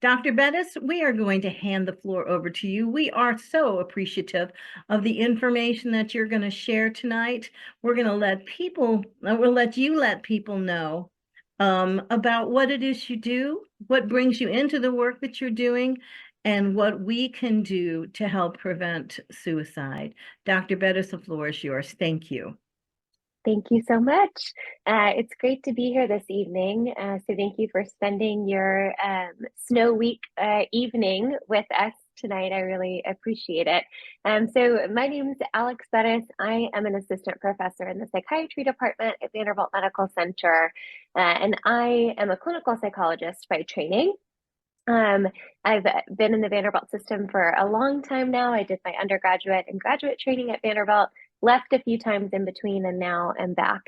Dr. Bettis, we are going to hand the floor over to you. We are so appreciative of the information that you're going to share tonight. We're going to we'll let you let people know about what it is you do, what brings you into the work that you're doing, and what we can do to help prevent suicide. Dr. Bettis, the floor is yours. Thank you. Thank you so much. It's great to be here this evening. So thank you for spending your snow week evening with us tonight. I really appreciate it. So my name is Alex Bettis. I am an assistant professor in the psychiatry department at Vanderbilt Medical Center, and I am a clinical psychologist by training. I've been in the Vanderbilt system for a long time now. I did my undergraduate and graduate training at Vanderbilt, left a few times in between, and now am back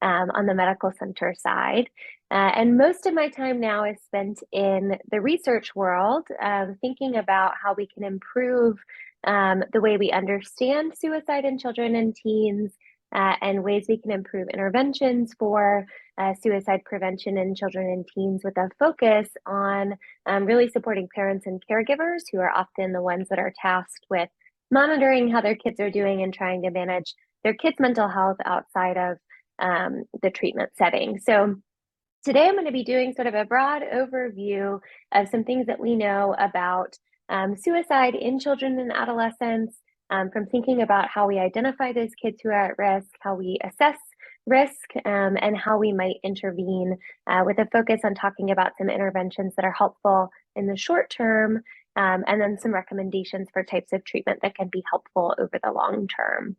on the medical center side. And most of my time now is spent in the research world, thinking about how we can improve the way we understand suicide in children and teens, and ways we can improve interventions for suicide prevention in children and teens, with a focus on really supporting parents and caregivers, who are often the ones that are tasked with monitoring how their kids are doing and trying to manage their kids' mental health outside of the treatment setting. So today I'm going to be doing sort of a broad overview of some things that we know about suicide in children and adolescents, from thinking about how we identify those kids who are at risk, how we assess risk, and how we might intervene, with a focus on talking about some interventions that are helpful in the short term, and then some recommendations for types of treatment that can be helpful over the long term.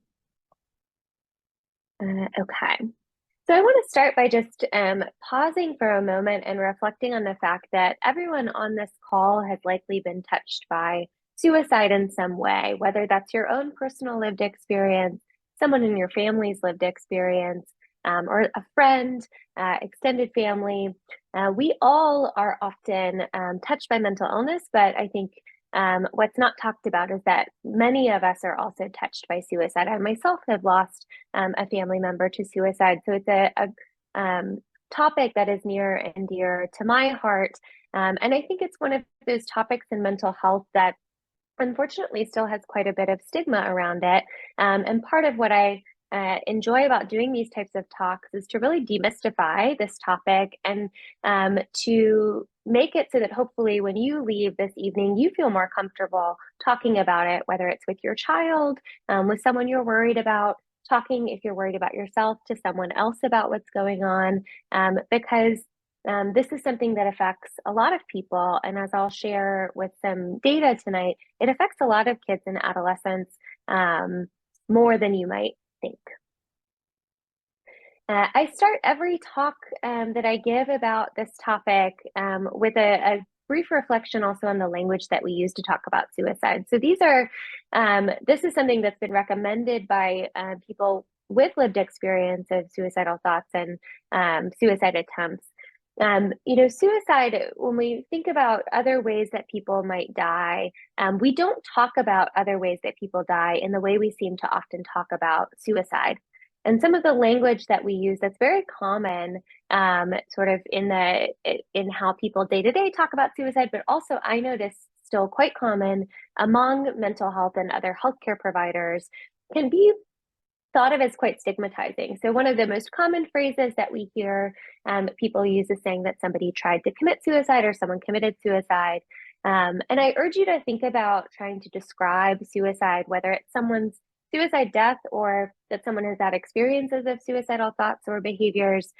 Okay. So I want to start by just pausing for a moment and reflecting on the fact that everyone on this call has likely been touched by suicide in some way, whether that's your own personal lived experience, someone in your family's lived experience, or a friend, extended family. We all are often touched by mental illness, but I think what's not talked about is that many of us are also touched by suicide. I myself have lost a family member to suicide. So it's a topic that is near and dear to my heart. And I think it's one of those topics in mental health that unfortunately still has quite a bit of stigma around it. And part of what I enjoy about doing these types of talks is to really demystify this topic, and to make it so that hopefully when you leave this evening, you feel more comfortable talking about it, whether it's with your child, with someone you're worried about, talking, if you're worried about yourself, to someone else about what's going on, because this is something that affects a lot of people. And as I'll share with some data tonight, it affects a lot of kids and adolescents, more than you might think. I start every talk that I give about this topic with a brief reflection also on the language that we use to talk about suicide. So this is something that's been recommended by people with lived experience of suicidal thoughts and suicide attempts. Suicide, when we think about other ways that people might die, we don't talk about other ways that people die in the way we seem to often talk about suicide. And some of the language that we use that's very common, sort of in how people day to day talk about suicide, but also I notice still quite common among mental health and other healthcare providers, can be thought of as quite stigmatizing. So one of the most common phrases that we hear people use is saying that somebody tried to commit suicide or someone committed suicide. And I urge you to think about trying to describe suicide, whether it's someone's suicide death or that someone has had experiences of suicidal thoughts or behaviors,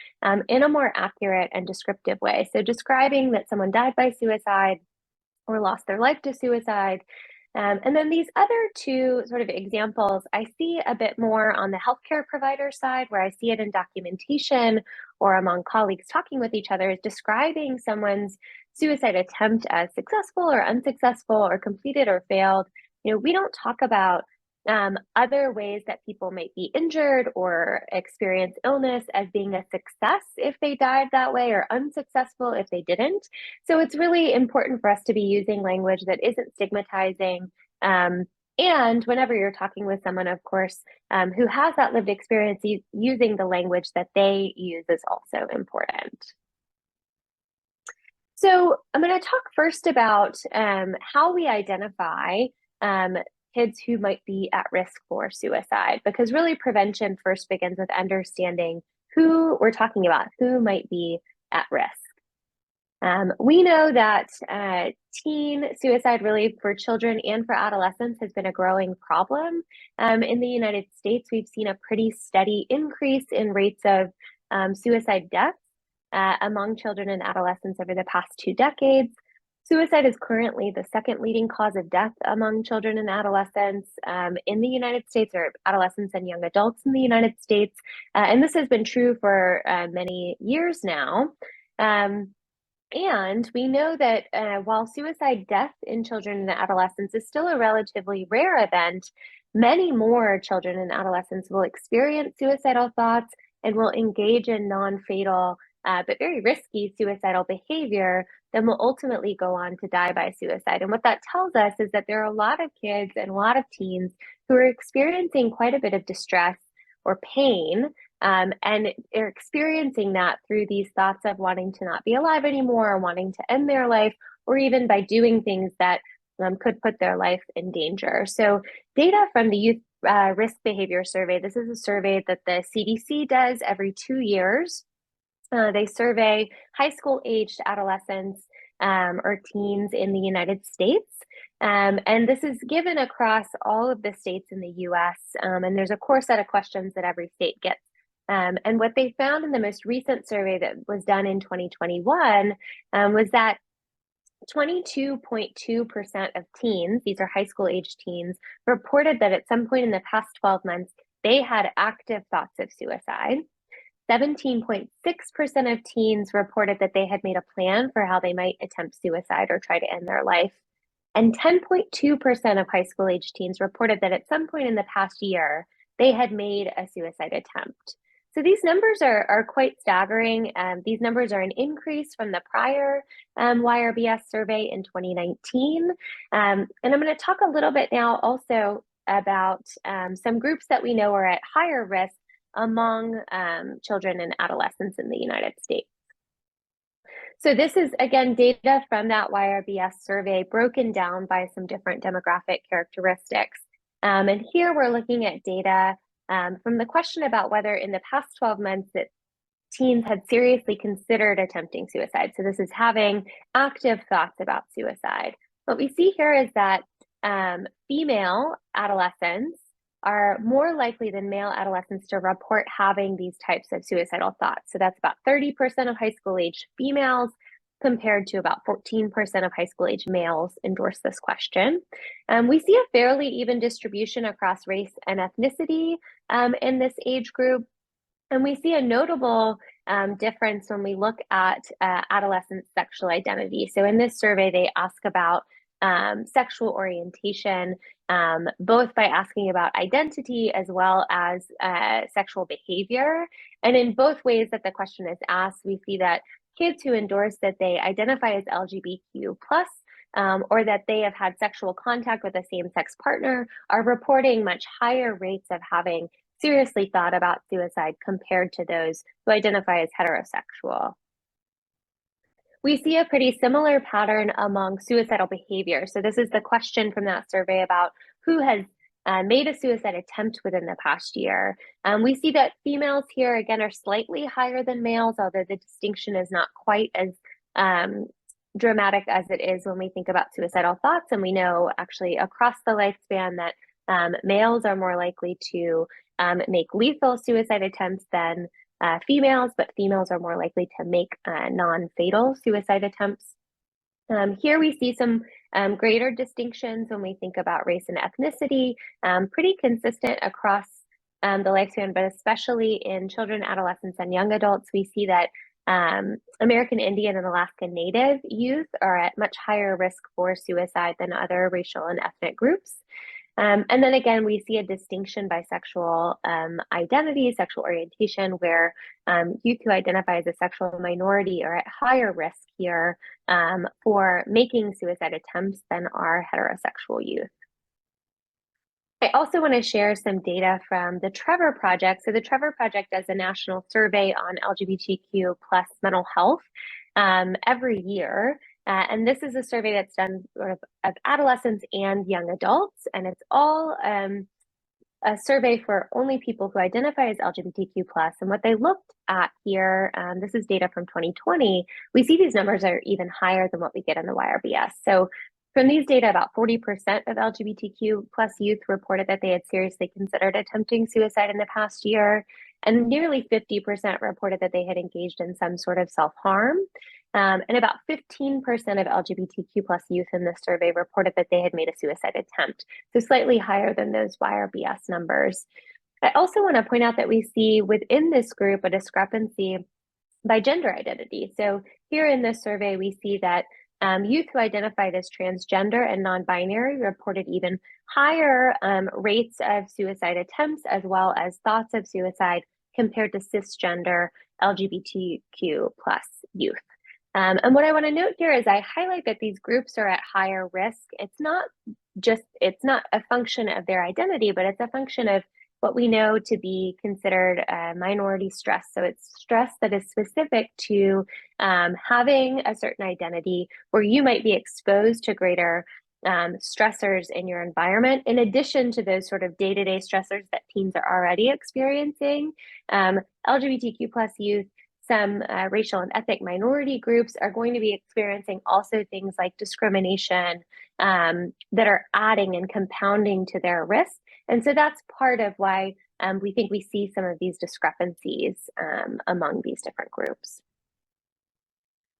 in a more accurate and descriptive way. So describing that someone died by suicide or lost their life to suicide. And then these other two sort of examples, I see a bit more on the healthcare provider side, where I see it in documentation or among colleagues talking with each other, is describing someone's suicide attempt as successful or unsuccessful or completed or failed. We don't talk about other ways that people might be injured or experience illness as being a success if they died that way, or unsuccessful if they didn't. So it's really important for us to be using language that isn't stigmatizing. And whenever you're talking with someone, of course, who has that lived experience, using the language that they use is also important. So I'm going to talk first about how we identify um, kids who might be at risk for suicide, because really prevention first begins with understanding who we're talking about, who might be at risk. We know that teen suicide really for children and for adolescents has been a growing problem. In the United States, we've seen a pretty steady increase in rates of suicide deaths among children and adolescents over the past 2 decades. Suicide is currently the second leading cause of death among children and adolescents in the United States, or adolescents and young adults in the United States. And this has been true for many years now. And we know that while suicide death in children and adolescents is still a relatively rare event, many more children and adolescents will experience suicidal thoughts and will engage in non-fatal but very risky suicidal behavior, then will ultimately go on to die by suicide. And what that tells us is that there are a lot of kids and a lot of teens who are experiencing quite a bit of distress or pain, and they're experiencing that through these thoughts of wanting to not be alive anymore, or wanting to end their life, or even by doing things that could put their life in danger. So data from the Youth Risk Behavior Survey, this is a survey that the CDC does every 2 years. They survey high school aged adolescents or teens in the United States. And this is given across all of the states in the US. And there's a core set of questions that every state gets. And what they found in the most recent survey that was done in 2021 was that 22.2% of teens, these are high school age teens, reported that at some point in the past 12 months, they had active thoughts of suicide. 17.6% of teens reported that they had made a plan for how they might attempt suicide or try to end their life. And 10.2% of high school age teens reported that at some point in the past year, they had made a suicide attempt. So these numbers are quite staggering. These numbers are an increase from the prior YRBS survey in 2019. And I'm going to talk a little bit now also about some groups that we know are at higher risk among children and adolescents in the United States. So this is, again, data from that YRBS survey broken down by some different demographic characteristics. And here we're looking at data from the question about whether in the past 12 months that teens had seriously considered attempting suicide. So this is having active thoughts about suicide. What we see here is that female adolescents are more likely than male adolescents to report having these types of suicidal thoughts. So that's about 30% of high school age females compared to about 14% of high school age males endorse this question. We see a fairly even distribution across race and ethnicity in this age group. And we see a notable difference when we look at adolescent sexual identity. So in this survey, they ask about sexual orientation, both by asking about identity as well as sexual behavior. And in both ways that the question is asked, we see that kids who endorse that they identify as LGBTQ+, or that they have had sexual contact with a same-sex partner are reporting much higher rates of having seriously thought about suicide compared to those who identify as heterosexual. We see a pretty similar pattern among suicidal behavior. So this is the question from that survey about who has made a suicide attempt within the past year. We see that females here, again, are slightly higher than males, although the distinction is not quite as dramatic as it is when we think about suicidal thoughts. And we know actually across the lifespan that males are more likely to make lethal suicide attempts than females, but females are more likely to make non-fatal suicide attempts. Here we see some greater distinctions when we think about race and ethnicity, pretty consistent across the lifespan, but especially in children, adolescents, and young adults. We see that American Indian and Alaska Native youth are at much higher risk for suicide than other racial and ethnic groups. And then again, we see a distinction by sexual identity, sexual orientation, where youth who identify as a sexual minority are at higher risk here for making suicide attempts than are heterosexual youth. I also want to share some data from the Trevor Project. So the Trevor Project does a national survey on LGBTQ+ mental health. every year. And this is a survey that's done sort of adolescents and young adults, and it's all a survey for only people who identify as LGBTQ+. And what they looked at here, this is data from 2020, we see these numbers are even higher than what we get in the YRBS. So from these data, about 40% of LGBTQ+ youth reported that they had seriously considered attempting suicide in the past year, and nearly 50% reported that they had engaged in some sort of self-harm. And about 15% of LGBTQ+ youth in this survey reported that they had made a suicide attempt, so slightly higher than those YRBS numbers. I also want to point out that we see within this group a discrepancy by gender identity. So here in this survey, we see that youth who identified as transgender and non-binary reported even higher rates of suicide attempts as well as thoughts of suicide compared to cisgender LGBTQ+ youth. And what I want to note here is I highlight that these groups are at higher risk. It's not a function of their identity, but it's a function of what we know to be considered minority stress. So it's stress that is specific to having a certain identity where you might be exposed to greater stressors in your environment, in addition to those sort of day-to-day stressors that teens are already experiencing. LGBTQ+ youth, some racial and ethnic minority groups are going to be experiencing also things like discrimination that are adding and compounding to their risk. And so that's part of why we think we see some of these discrepancies among these different groups.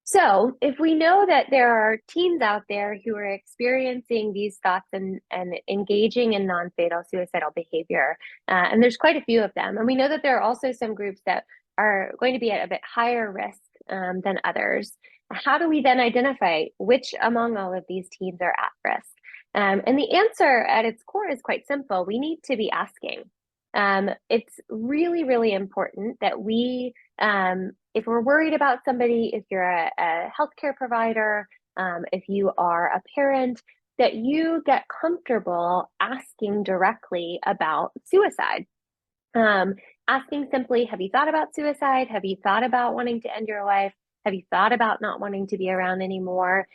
So if we know that there are teens out there who are experiencing these thoughts and engaging in non-fatal suicidal behavior, and there's quite a few of them, and we know that there are also some groups that are going to be at a bit higher risk than others, how do we then identify which among all of these teens are at risk? And the answer at its core is quite simple. We need to be asking. It's really, really important that we, if we're worried about somebody, if you're a healthcare provider, if you are a parent, that you get comfortable asking directly about suicide. Asking simply, have you thought about suicide? Have you thought about wanting to end your life? Have you thought about not wanting to be around anymore?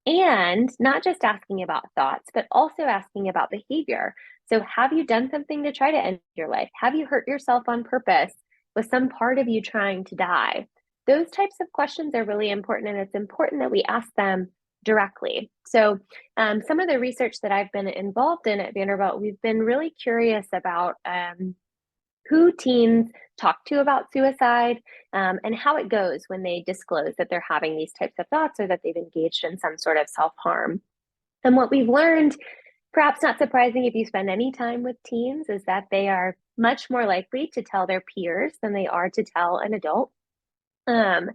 And not just asking about thoughts, but also asking about behavior. So have you done something to try to end your life? Have you hurt yourself on purpose? Was some part of you trying to die? Those types of questions are really important, and it's important that we ask them directly. So some of the research that I've been involved in at Vanderbilt, we've been really curious about who teens talk to about suicide and how it goes when they disclose that they're having these types of thoughts or that they've engaged in some sort of self-harm. And what we've learned, perhaps not surprising if you spend any time with teens, is that they are much more likely to tell their peers than they are to tell an adult. And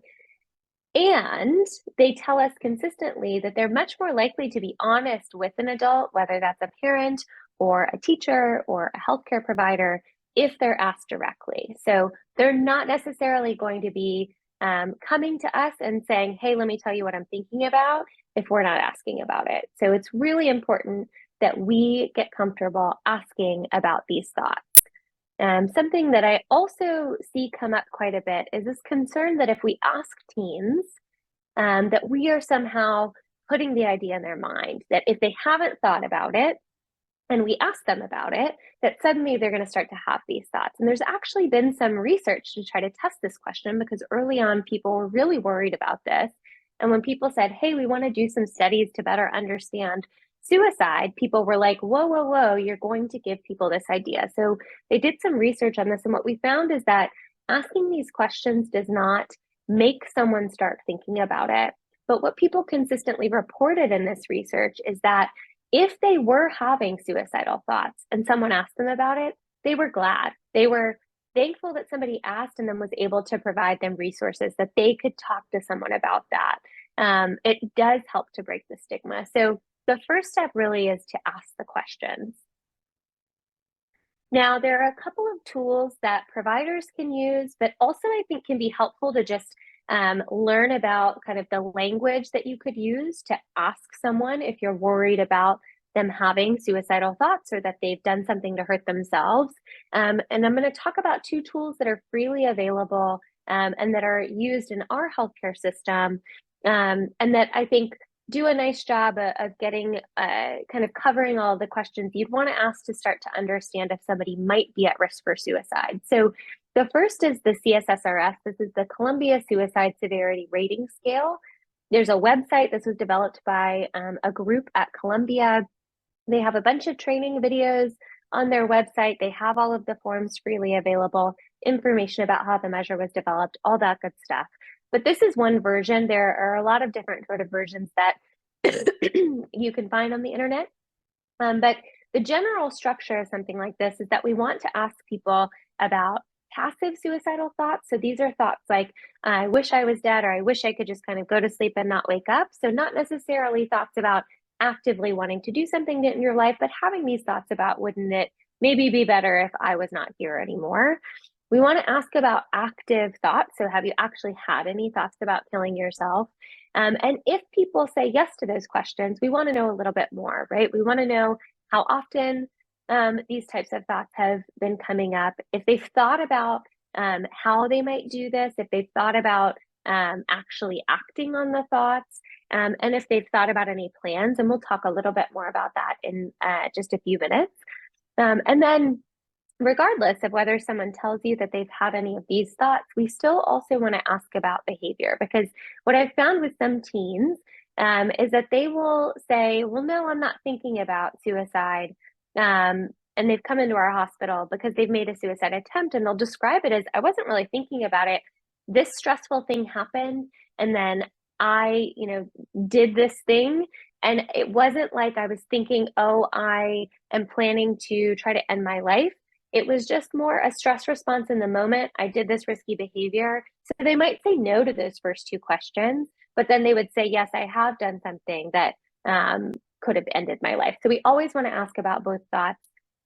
they tell us consistently that they're much more likely to be honest with an adult, whether that's a parent or a teacher or a healthcare provider, if they're asked directly. So they're not necessarily going to be coming to us and saying, hey, let me tell you what I'm thinking about, if we're not asking about it. So it's really important that we get comfortable asking about these thoughts. Something that I also see come up quite a bit is this concern that if we ask teens, that we are somehow putting the idea in their mind that if they haven't thought about it, and we ask them about it, that suddenly they're going to start to have these thoughts. And there's actually been some research to try to test this question, because early on people were really worried about this. And when people said, hey, we want to do some studies to better understand suicide, people were like, whoa, whoa, whoa, you're going to give people this idea. So they did some research on this. And what we found is that asking these questions does not make someone start thinking about it. But what people consistently reported in this research is that if they were having suicidal thoughts and someone asked them about it, they were glad. They were thankful that somebody asked and then was able to provide them resources that they could talk to someone about that. It does help to break the stigma. So the first step really is to ask the questions. Now, there are a couple of tools that providers can use, but also I think can be helpful to just learn about kind of the language that you could use to ask someone if you're worried about them having suicidal thoughts or that they've done something to hurt themselves. And I'm going to talk about two tools that are freely available and that are used in our healthcare system, and that I think do a nice job of getting kind of covering all the questions you'd want to ask to start to understand if somebody might be at risk for suicide. So the first is the CSSRS. This is the Columbia Suicide Severity Rating Scale. There's a website. This was developed by a group at Columbia. They have a bunch of training videos on their website. They have all of the forms freely available, information about how the measure was developed, all that good stuff. But this is one version. There are a lot of different sort of versions that you can find on the internet. But the general structure of something like this is that we want to ask people about passive suicidal thoughts. So these are thoughts like, I wish I was dead, or I wish I could just kind of go to sleep and not wake up. So not necessarily thoughts about actively wanting to do something in your life, but having these thoughts about, wouldn't it maybe be better if I was not here anymore? We want to ask about active thoughts. So have you actually had any thoughts about killing yourself? And if people say yes to those questions, we want to know a little bit more, right? We want to know how often these types of thoughts have been coming up, if they've thought about how they might do this, if they've thought about actually acting on the thoughts, and if they've thought about any plans. And we'll talk a little bit more about that in just a few minutes. And then regardless of whether someone tells you that they've had any of these thoughts, we still also want to ask about behavior, because what I've found with some teens is that they will say, well, no, I'm not thinking about suicide. And they've come into our hospital because they've made a suicide attempt, and they'll describe it as, I wasn't really thinking about it. This stressful thing happened, and then I, did this thing. And it wasn't like I was thinking, oh, I am planning to try to end my life. It was just more a stress response in the moment. I did this risky behavior. So they might say no to those first two questions, but then they would say, yes, I have done something that could have ended my life. So we always want to ask about both thoughts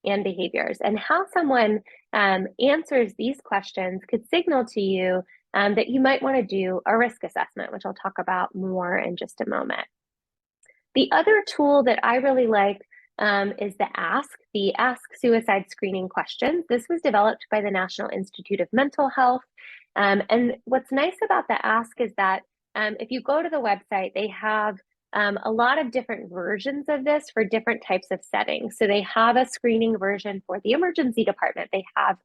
and behaviors, and how someone answers these questions could signal to you that you might want to do a risk assessment, which I'll talk about more in just a moment. The other tool that I really like is the Ask Suicide Screening Questions. This was developed by the National Institute of Mental Health. And what's nice about the Ask is that if you go to the website, they have a lot of different versions of this for different types of settings. So they have a screening version for the emergency department. They have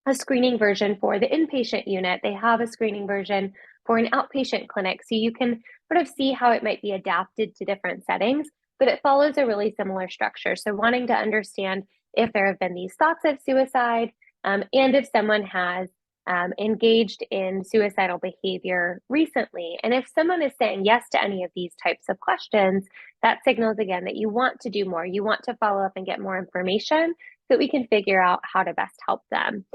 a screening version for the inpatient unit. They have a screening version for an outpatient clinic. So you can sort of see how it might be adapted to different settings, but it follows a really similar structure. So wanting to understand if there have been these thoughts of suicide, and if someone has engaged in suicidal behavior recently. And if someone is saying yes to any of these types of questions, that signals again that you want to do more. You want to follow up and get more information so that we can figure out how to best help them.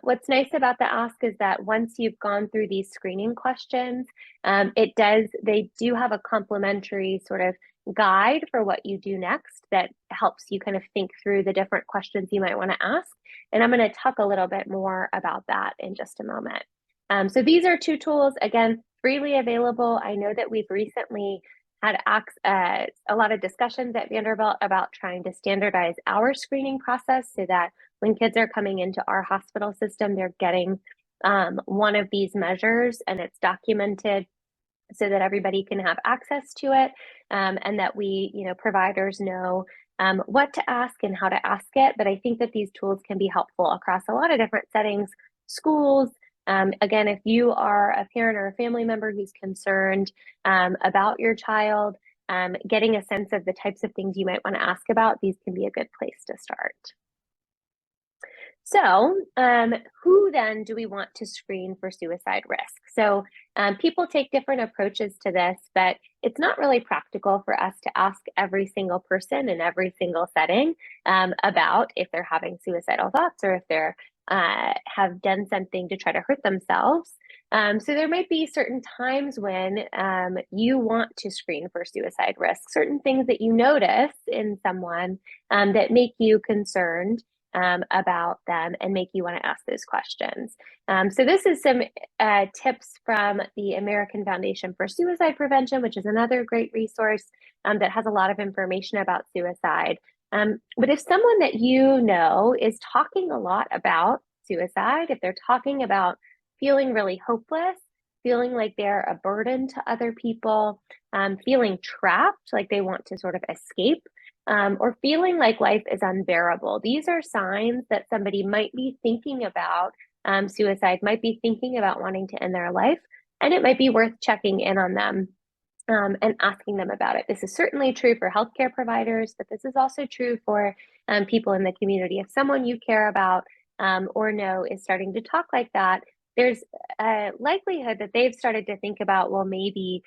What's nice about the Ask is that once you've gone through these screening questions, they do have a complimentary sort of guide for what you do next that helps you kind of think through the different questions you might want to ask. And I'm going to talk a little bit more about that in just a moment. So these are two tools, again, freely available. I know that we've recently had a lot of discussions at Vanderbilt about trying to standardize our screening process so that when kids are coming into our hospital system, they're getting one of these measures, and it's documented so that everybody can have access to it, and that we, providers know what to ask and how to ask it. But I think that these tools can be helpful across a lot of different settings, schools. Again, if you are a parent or a family member who's concerned about your child, getting a sense of the types of things you might want to ask about, these can be a good place to start. So who then do we want to screen for suicide risk? So people take different approaches to this, but it's not really practical for us to ask every single person in every single setting about if they're having suicidal thoughts or if they're have done something to try to hurt themselves. So there might be certain times when you want to screen for suicide risk, certain things that you notice in someone that make you concerned about them and make you want to ask those questions. So this is some tips from the American Foundation for Suicide Prevention, which is another great resource that has a lot of information about suicide. But if someone that you know is talking a lot about suicide, if they're talking about feeling really hopeless, feeling like they're a burden to other people, feeling trapped, like they want to sort of escape, or feeling like life is unbearable. These are signs that somebody might be thinking about suicide, might be thinking about wanting to end their life, and it might be worth checking in on them and asking them about it. This is certainly true for healthcare providers, but this is also true for people in the community. If someone you care about or know is starting to talk like that, there's a likelihood that they've started to think about, well, maybe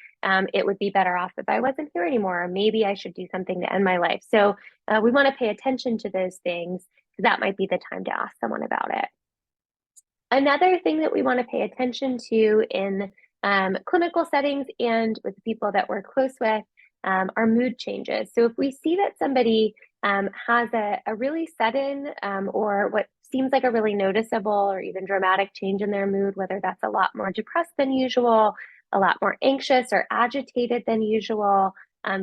it would be better off if I wasn't here anymore, or maybe I should do something to end my life. So we want to pay attention to those things, because that might be the time to ask someone about it. Another thing that we want to pay attention to in clinical settings and with the people that we're close with are mood changes. So if we see that somebody has a really sudden or what seems like a really noticeable or even dramatic change in their mood, whether that's a lot more depressed than usual, a lot more anxious or agitated than usual,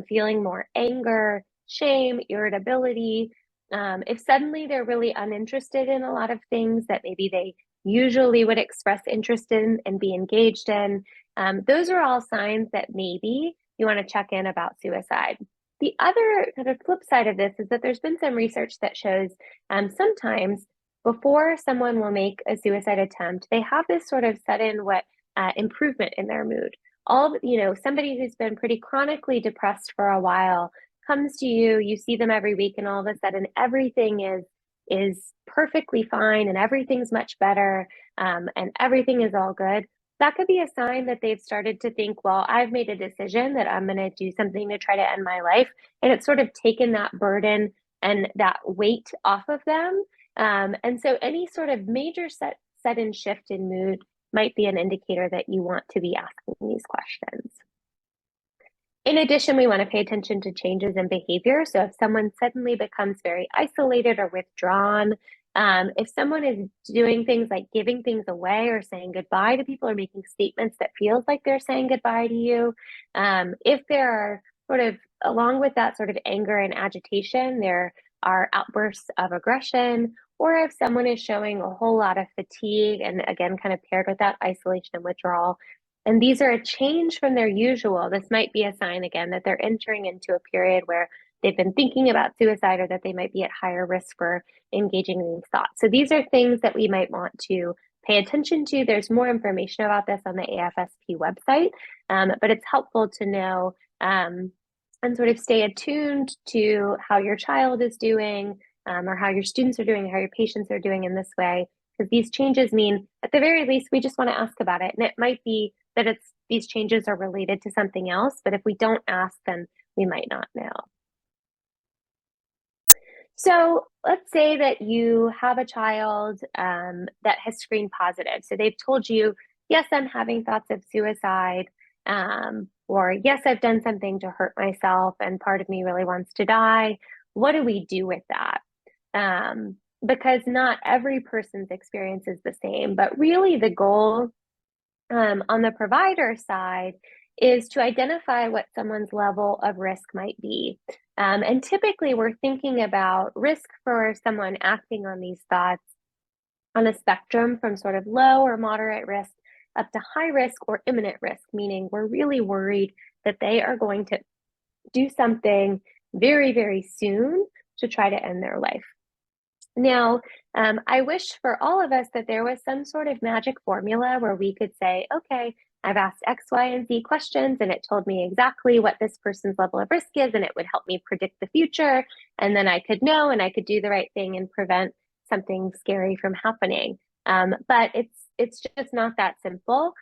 feeling more anger, shame, irritability, if suddenly they're really uninterested in a lot of things that maybe they usually would express interest in and be engaged in, those are all signs that maybe you want to check in about suicide. The other kind of flip side of this is that there's been some research that shows sometimes before someone will make a suicide attempt, they have this sort of sudden improvement in their mood. Somebody who's been pretty chronically depressed for a while comes to you, you see them every week, and all of a sudden everything is perfectly fine and everything's much better and everything is all good. That could be a sign that they've started to think, well, I've made a decision that I'm going to do something to try to end my life. And it's sort of taken that burden and that weight off of them. And so any sort of major sudden shift in mood might be an indicator that you want to be asking these questions. In addition, we want to pay attention to changes in behavior. So if someone suddenly becomes very isolated or withdrawn, if someone is doing things like giving things away or saying goodbye to people or making statements that feels like they're saying goodbye to you, if there are sort of, along with that sort of anger and agitation, there are outbursts of aggression, or if someone is showing a whole lot of fatigue and again, kind of paired with that isolation and withdrawal, and these are a change from their usual, this might be a sign again that they're entering into a period where they've been thinking about suicide or that they might be at higher risk for engaging in these thoughts. So these are things that we might want to pay attention to. There's more information about this on the AFSP website, but it's helpful to know and sort of stay attuned to how your child is doing or how your students are doing, how your patients are doing in this way, because these changes mean, at the very least, we just want to ask about it. And it might be that these changes are related to something else, but if we don't ask, then we might not know. So let's say that you have a child that has screened positive. So they've told you, yes, I'm having thoughts of suicide, or yes, I've done something to hurt myself and part of me really wants to die. What do we do with that? Because not every person's experience is the same, but really the goal on the provider side is to identify what someone's level of risk might be. And typically we're thinking about risk for someone acting on these thoughts on a spectrum from sort of low or moderate risk up to high risk or imminent risk, meaning we're really worried that they are going to do something very, very soon to try to end their life. Now, I wish for all of us that there was some sort of magic formula where we could say, okay, I've asked X, Y, and Z questions, and it told me exactly what this person's level of risk is, and it would help me predict the future. And then I could know, and I could do the right thing and prevent something scary from happening. But it's just not that simple,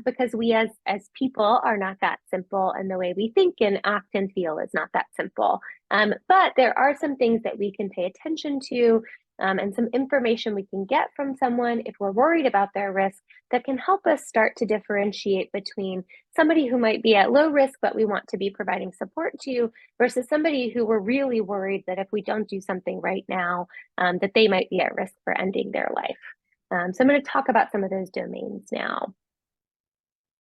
because we as people are not that simple, and the way we think and act and feel is not that simple. But there are some things that we can pay attention to, and some information we can get from someone if we're worried about their risk that can help us start to differentiate between somebody who might be at low risk but we want to be providing support to versus somebody who we're really worried that if we don't do something right now, that they might be at risk for ending their life. So I'm going to talk about some of those domains now.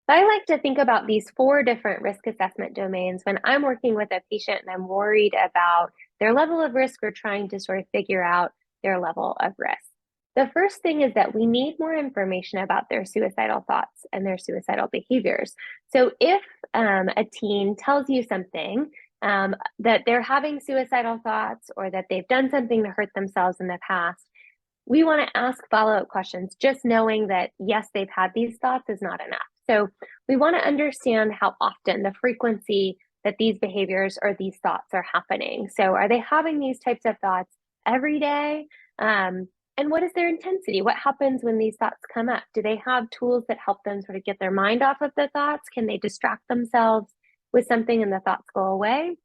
I like to think about these 4 different risk assessment domains when I'm working with a patient and I'm worried about their level of risk or trying to sort of figure out their level of risk. The first thing is that we need more information about their suicidal thoughts and their suicidal behaviors. So if a teen tells you something, that they're having suicidal thoughts or that they've done something to hurt themselves in the past, we want to ask follow-up questions. Just knowing that, yes, they've had these thoughts is not enough. So we want to understand how often, the frequency that these behaviors or these thoughts are happening. So are they having these types of thoughts every day? And what is their intensity? What happens when these thoughts come up? Do they have tools that help them sort of get their mind off of the thoughts? Can they distract themselves with something and the thoughts go away?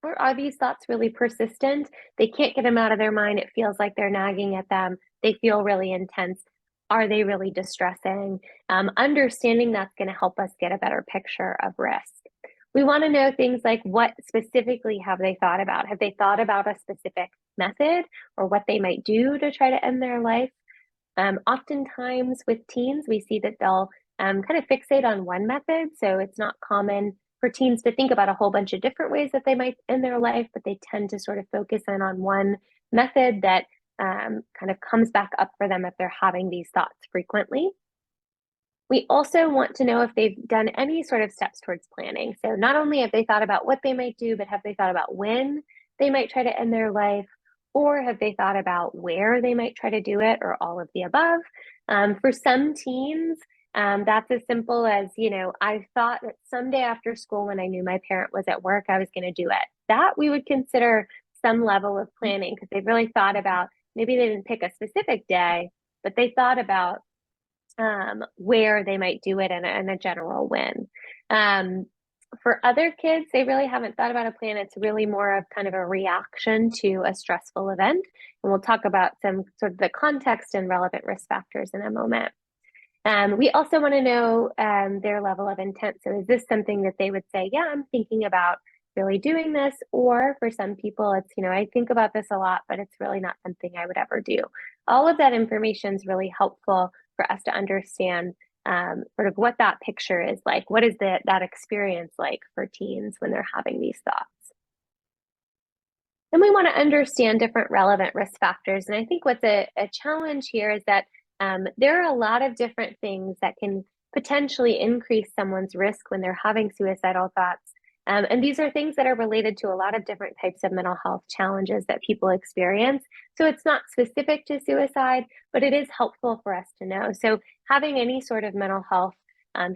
Or are these thoughts really persistent? They can't get them out of their mind. It feels like they're nagging at them. They feel really intense. Are they really distressing? Understanding that's going to help us get a better picture of risk. We want to know things like, what specifically have they thought about? Have they thought about a specific method or what they might do to try to end their life? Oftentimes with teens, we see that they'll kind of fixate on one method. So it's not common for teens to think about a whole bunch of different ways that they might end their life, but they tend to sort of focus in on one method that kind of comes back up for them if they're having these thoughts frequently. We also want to know if they've done any sort of steps towards planning. So not only have they thought about what they might do, but have they thought about when they might try to end their life, or have they thought about where they might try to do it, or all of the above? For some teens, that's as simple as, I thought that someday after school when I knew my parent was at work, I was going to do it. That we would consider some level of planning, because they've really thought about, maybe they didn't pick a specific day, but they thought about where they might do it and a general when. For other kids, they really haven't thought about a plan. It's really more of kind of a reaction to a stressful event. And we'll talk about some sort of the context and relevant risk factors in a moment. We also want to know their level of intent. So is this something that they would say, yeah, I'm thinking about really doing this? Or for some people, it's, I think about this a lot, but it's really not something I would ever do. All of that information is really helpful for us to understand sort of what that picture is like. What is that experience like for teens when they're having these thoughts? Then we want to understand different relevant risk factors. And I think what's a challenge here is that there are a lot of different things that can potentially increase someone's risk when they're having suicidal thoughts. And these are things that are related to a lot of different types of mental health challenges that people experience. So it's not specific to suicide, but it is helpful for us to know. So having any sort of mental health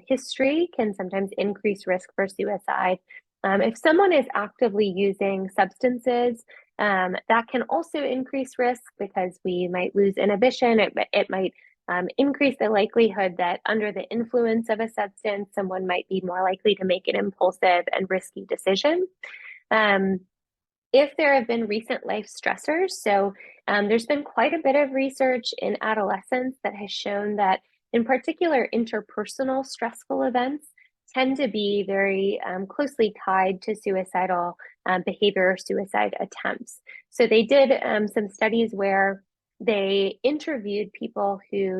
history can sometimes increase risk for suicide. If someone is actively using substances, that can also increase risk because we might lose inhibition. It might increase the likelihood that under the influence of a substance, someone might be more likely to make an impulsive and risky decision. If there have been recent life stressors, so there's been quite a bit of research in adolescents that has shown that, in particular, interpersonal stressful events tend to be very closely tied to suicidal behavior or suicide attempts. So they did some studies where they interviewed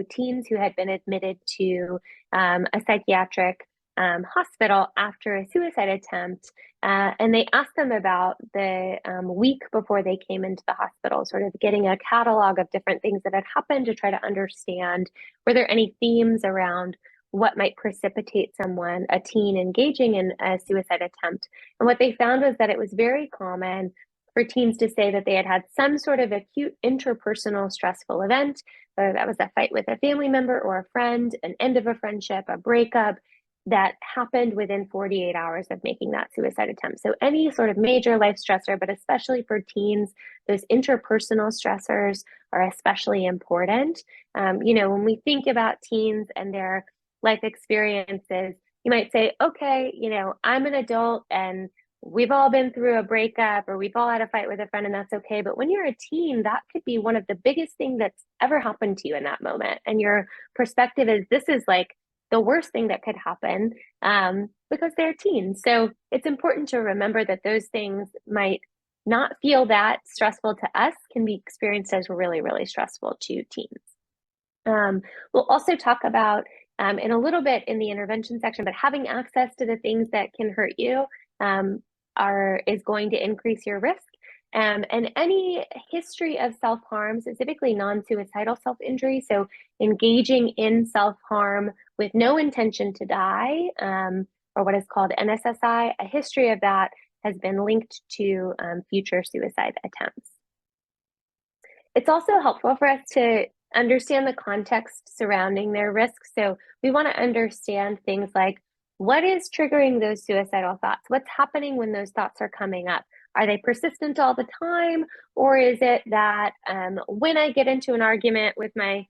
teens who had been admitted to a psychiatric hospital after a suicide attempt, and they asked them about the week before they came into the hospital, sort of getting a catalog of different things that had happened to try to understand, were there any themes around what might precipitate a teen engaging in a suicide attempt. And what they found was that it was very common for teens to say that they had had some sort of acute interpersonal stressful event, whether that was a fight with a family member or a friend, an end of a friendship, a breakup, that happened within 48 hours of making that suicide attempt. So any sort of major life stressor, but especially for teens, those interpersonal stressors are especially important. When we think about teens and their life experiences, you might say, okay, I'm an adult and we've all been through a breakup or we've all had a fight with a friend, and that's okay. But when you're a teen, that could be one of the biggest things that's ever happened to you in that moment. And your perspective is, this is like the worst thing that could happen because they're teens. So it's important to remember that those things might not feel that stressful to us, can be experienced as really, really stressful to teens. We'll also talk about in a little bit in the intervention section, but having access to the things that can hurt you is going to increase your risk. and any history of self-harm, specifically non-suicidal self-injury. So engaging in self-harm with no intention to die, or what is called NSSI, a history of that has been linked to future suicide attempts. It's also helpful for us to understand the context surrounding their risks. So we want to understand things like, what is triggering those suicidal thoughts? What's happening when those thoughts are coming up? Are they persistent all the time? Or is it that when I get into an argument with my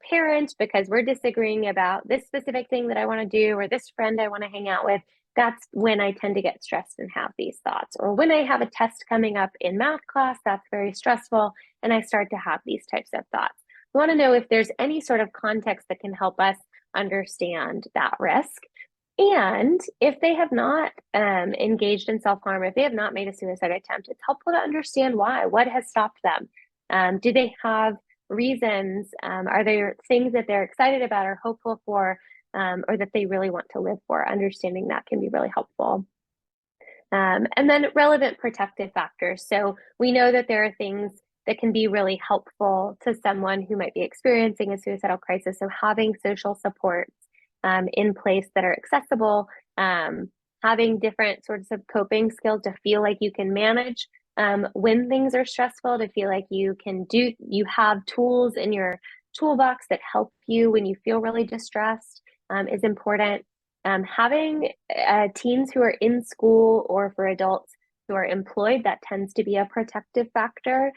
parent because we're disagreeing about this specific thing that I want to do, or this friend I want to hang out with, that's when I tend to get stressed and have these thoughts. Or when I have a test coming up in math class, that's very stressful, and I start to have these types of thoughts. We want to know if there's any sort of context that can help us understand that risk. And if they have not engaged in self-harm, if they have not made a suicide attempt, it's helpful to understand why. What has stopped them? Do they have reasons? Are there things that they're excited about or hopeful for, or that they really want to live for? Understanding that can be really helpful. And then relevant protective factors. So we know that there are things that can be really helpful to someone who might be experiencing a suicidal crisis. So having social supports in place that are accessible, having different sorts of coping skills to feel like you can manage when things are stressful, to feel like you have tools in your toolbox that help you when you feel really distressed is important. Having teens who are in school, or for adults who are employed, that tends to be a protective factor.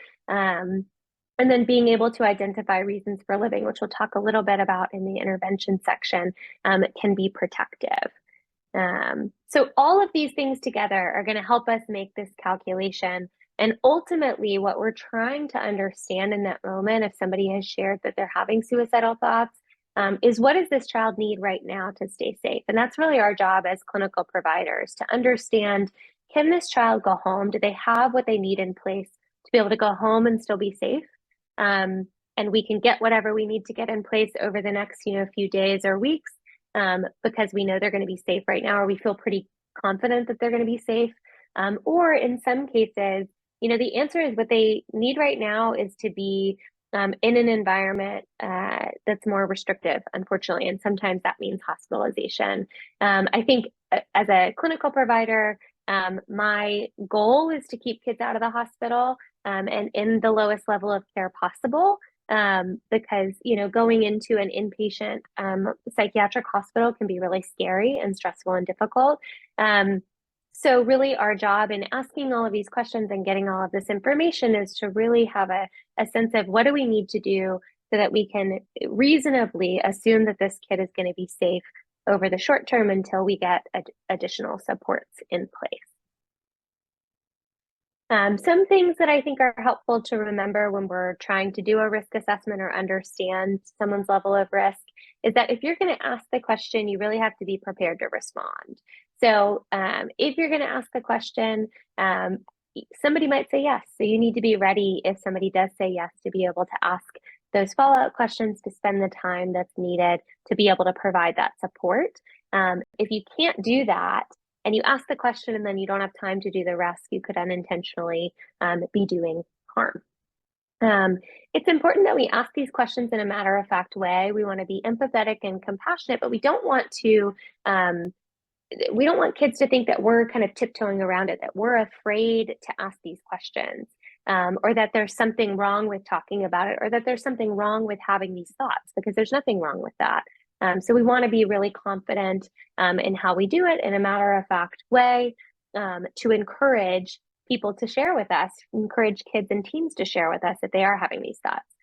And then being able to identify reasons for living, which we'll talk a little bit about in the intervention section, can be protective. So all of these things together are going to help us make this calculation. And ultimately, what we're trying to understand in that moment, if somebody has shared that they're having suicidal thoughts, is what does this child need right now to stay safe? And that's really our job as clinical providers, to understand, can this child go home? Do they have what they need in place to be able to go home and still be safe? And we can get whatever we need to get in place over the next few days or weeks, because we know they're going to be safe right now, or we feel pretty confident that they're going to be safe. Or in some cases, the answer is what they need right now is to be in an environment that's more restrictive, unfortunately, and sometimes that means hospitalization. I think as a clinical provider, my goal is to keep kids out of the hospital and in the lowest level of care possible, because going into an inpatient psychiatric hospital can be really scary and stressful and difficult. So really our job in asking all of these questions and getting all of this information is to really have a sense of what do we need to do so that we can reasonably assume that this kid is going to be safe over the short term until we get additional supports in place. Some things that I think are helpful to remember when we're trying to do a risk assessment or understand someone's level of risk is that if you're going to ask the question, you really have to be prepared to respond. So if you're going to ask the question, somebody might say yes. So you need to be ready if somebody does say yes to be able to ask those follow-up questions, to spend the time that's needed to be able to provide that support. If you can't do that, and you ask the question and then you don't have time to do the rest, you could unintentionally be doing harm. It's important that we ask these questions in a matter-of-fact way. We want to be empathetic and compassionate, but we don't want kids to think that we're kind of tiptoeing around it, that we're afraid to ask these questions, or that there's something wrong with talking about it, or that there's something wrong with having these thoughts, because there's nothing wrong with that. So we want to be really confident in how we do it in a matter-of-fact way, to encourage people to share with us, encourage kids and teens to share with us if they are having these thoughts.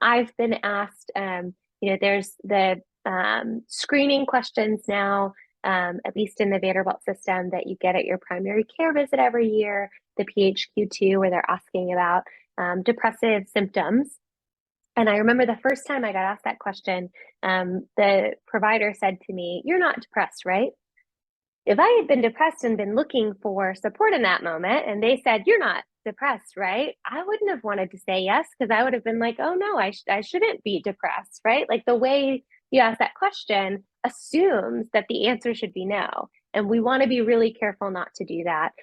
I've been asked, there's the screening questions now, at least in the Vanderbilt system, that you get at your primary care visit every year, the PHQ-2, where they're asking about depressive symptoms. And I remember the first time I got asked that question, the provider said to me, "You're not depressed, right?" If I had been depressed and been looking for support in that moment, and they said, "You're not depressed, right?" I wouldn't have wanted to say yes, because I would have been like, "Oh no, I shouldn't be depressed," right? Like, the way you ask that question assumes that the answer should be no. And we want to be really careful not to do that.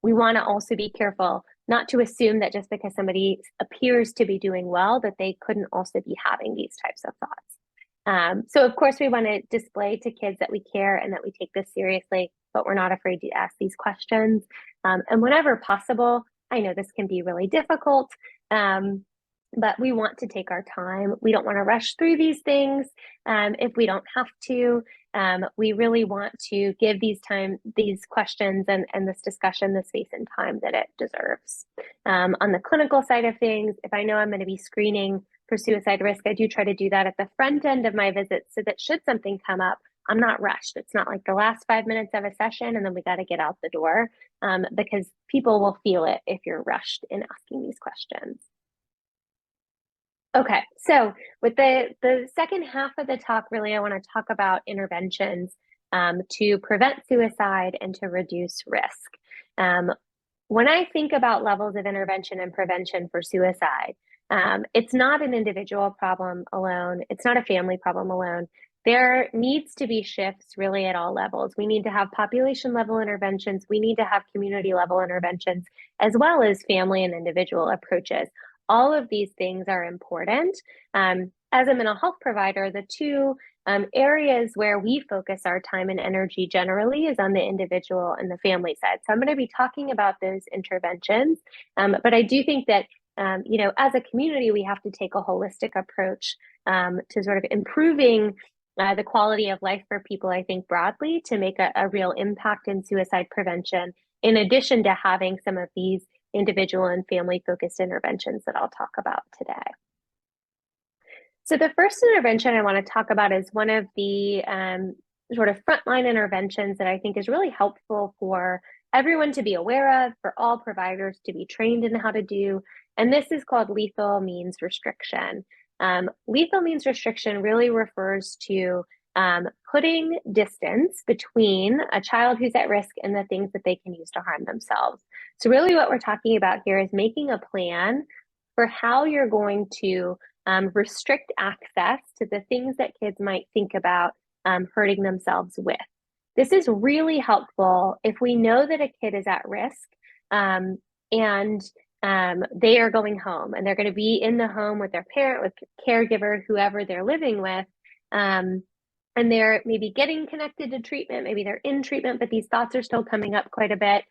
We want to also be careful not to assume that just because somebody appears to be doing well, that they couldn't also be having these types of thoughts. So of course we want to display to kids that we care and that we take this seriously, but we're not afraid to ask these questions. And whenever possible, I know this can be really difficult, but we want to take our time. We don't want to rush through these things if we don't have to. We really want to give these questions and this discussion the space and time that it deserves. On the clinical side of things, if I know I'm going to be screening for suicide risk, I do try to do that at the front end of my visit so that should something come up, I'm not rushed. It's not like the last 5 minutes of a session and then we got to get out the door, because people will feel it if you're rushed in asking these questions. Okay, so with the second half of the talk, really, I want to talk about interventions to prevent suicide and to reduce risk. When I think about levels of intervention and prevention for suicide, it's not an individual problem alone. It's not a family problem alone. There needs to be shifts really at all levels. We need to have population level interventions. We need to have community level interventions, as well as family and individual approaches. All of these things are important. As a mental health provider, the two areas where we focus our time and energy generally is on the individual and the family side. So I'm going to be talking about those interventions, but I do think that as a community, we have to take a holistic approach to sort of improving the quality of life for people, I think, broadly, to make a real impact in suicide prevention, in addition to having some of these individual and family focused interventions that I'll talk about today. So the first intervention I want to talk about is one of the sort of frontline interventions that I think is really helpful for everyone to be aware of, for all providers to be trained in how to do. And this is called lethal means restriction. Lethal means restriction really refers to putting distance between a child who's at risk and the things that they can use to harm themselves. So really what we're talking about here is making a plan for how you're going to restrict access to the things that kids might think about hurting themselves with. This is really helpful if we know that a kid is at risk and they are going home and they're going to be in the home with their parent, with caregiver, whoever they're living with, and they're maybe getting connected to treatment, maybe they're in treatment, but these thoughts are still coming up quite a bit.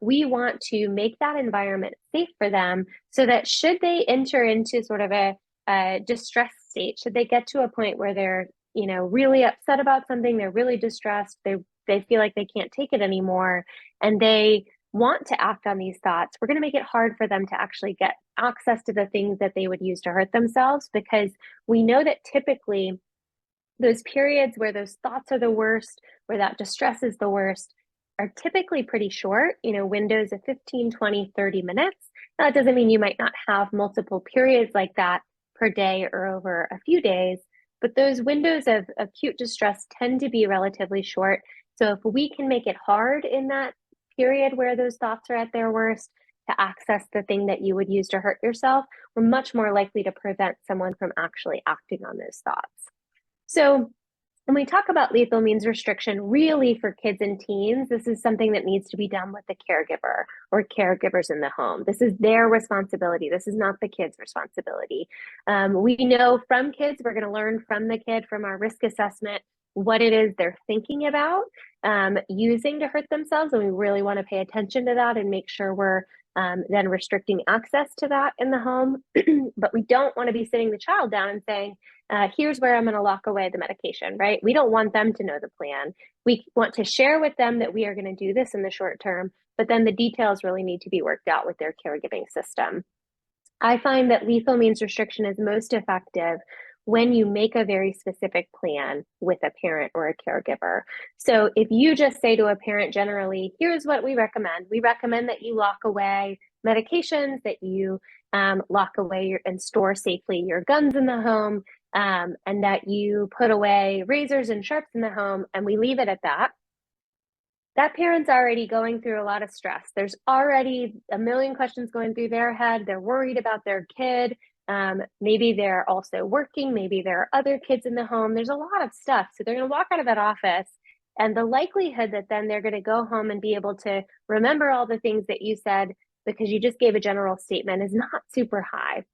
We want to make that environment safe for them so that should they enter into sort of a distressed state, should they get to a point where they're really upset about something, they're really distressed, they feel like they can't take it anymore, and they want to act on these thoughts, we're going to make it hard for them to actually get access to the things that they would use to hurt themselves, because we know that typically those periods where those thoughts are the worst, where that distress is the worst, are typically pretty short, windows of 15, 20, 30 minutes. Now, that doesn't mean you might not have multiple periods like that per day or over a few days, but those windows of acute distress tend to be relatively short. So if we can make it hard in that period where those thoughts are at their worst to access the thing that you would use to hurt yourself, we're much more likely to prevent someone from actually acting on those thoughts. So when we talk about lethal means restriction, really for kids and teens, this is something that needs to be done with the caregiver or caregivers in the home. This is their responsibility. This is not the kid's responsibility. We know from kids, we're going to learn from the kid, from our risk assessment, what it is they're thinking about using to hurt themselves. And we really want to pay attention to that and make sure we're then restricting access to that in the home. But we don't want to be sitting the child down and saying, here's where I'm going to lock away the medication, right? We don't want them to know the plan. We want to share with them that we are going to do this in the short term, but then the details really need to be worked out with their caregiving system. I find that lethal means restriction is most effective when you make a very specific plan with a parent or a caregiver. So if you just say to a parent generally, here's what we recommend. We recommend that you lock away medications, that you lock away and store safely your guns in the home, and that you put away razors and sharps in the home, and we leave it at that. That parent's already going through a lot of stress. There's already a million questions going through their head. They're worried about their kid. Maybe they're also working. Maybe there are other kids in the home. There's a lot of stuff. So they're going to walk out of that office And the likelihood that then they're going to go home and be able to remember all the things that you said because you just gave a general statement is not super high.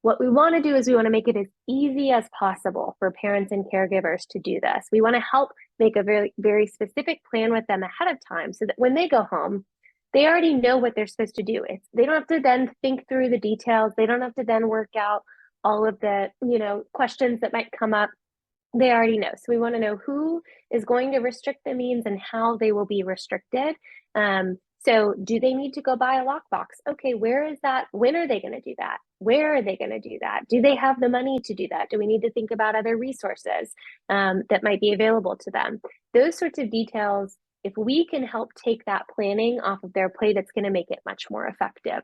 What we want to do is we want to make it as easy as possible for parents and caregivers to do this. We want to help make a very, very specific plan with them ahead of time so that when they go home, they already know what they're supposed to do. They don't have to then think through the details. They don't have to then work out all of the, questions that might come up. They already know. So we want to know who is going to restrict the means and how they will be restricted. So do they need to go buy a lockbox? Okay, where is that? When are they going to do that? Where are they going to do that? Do they have the money to do that? Do we need to think about other resources that might be available to them? Those sorts of details, if we can help take that planning off of their plate, it's going to make it much more effective.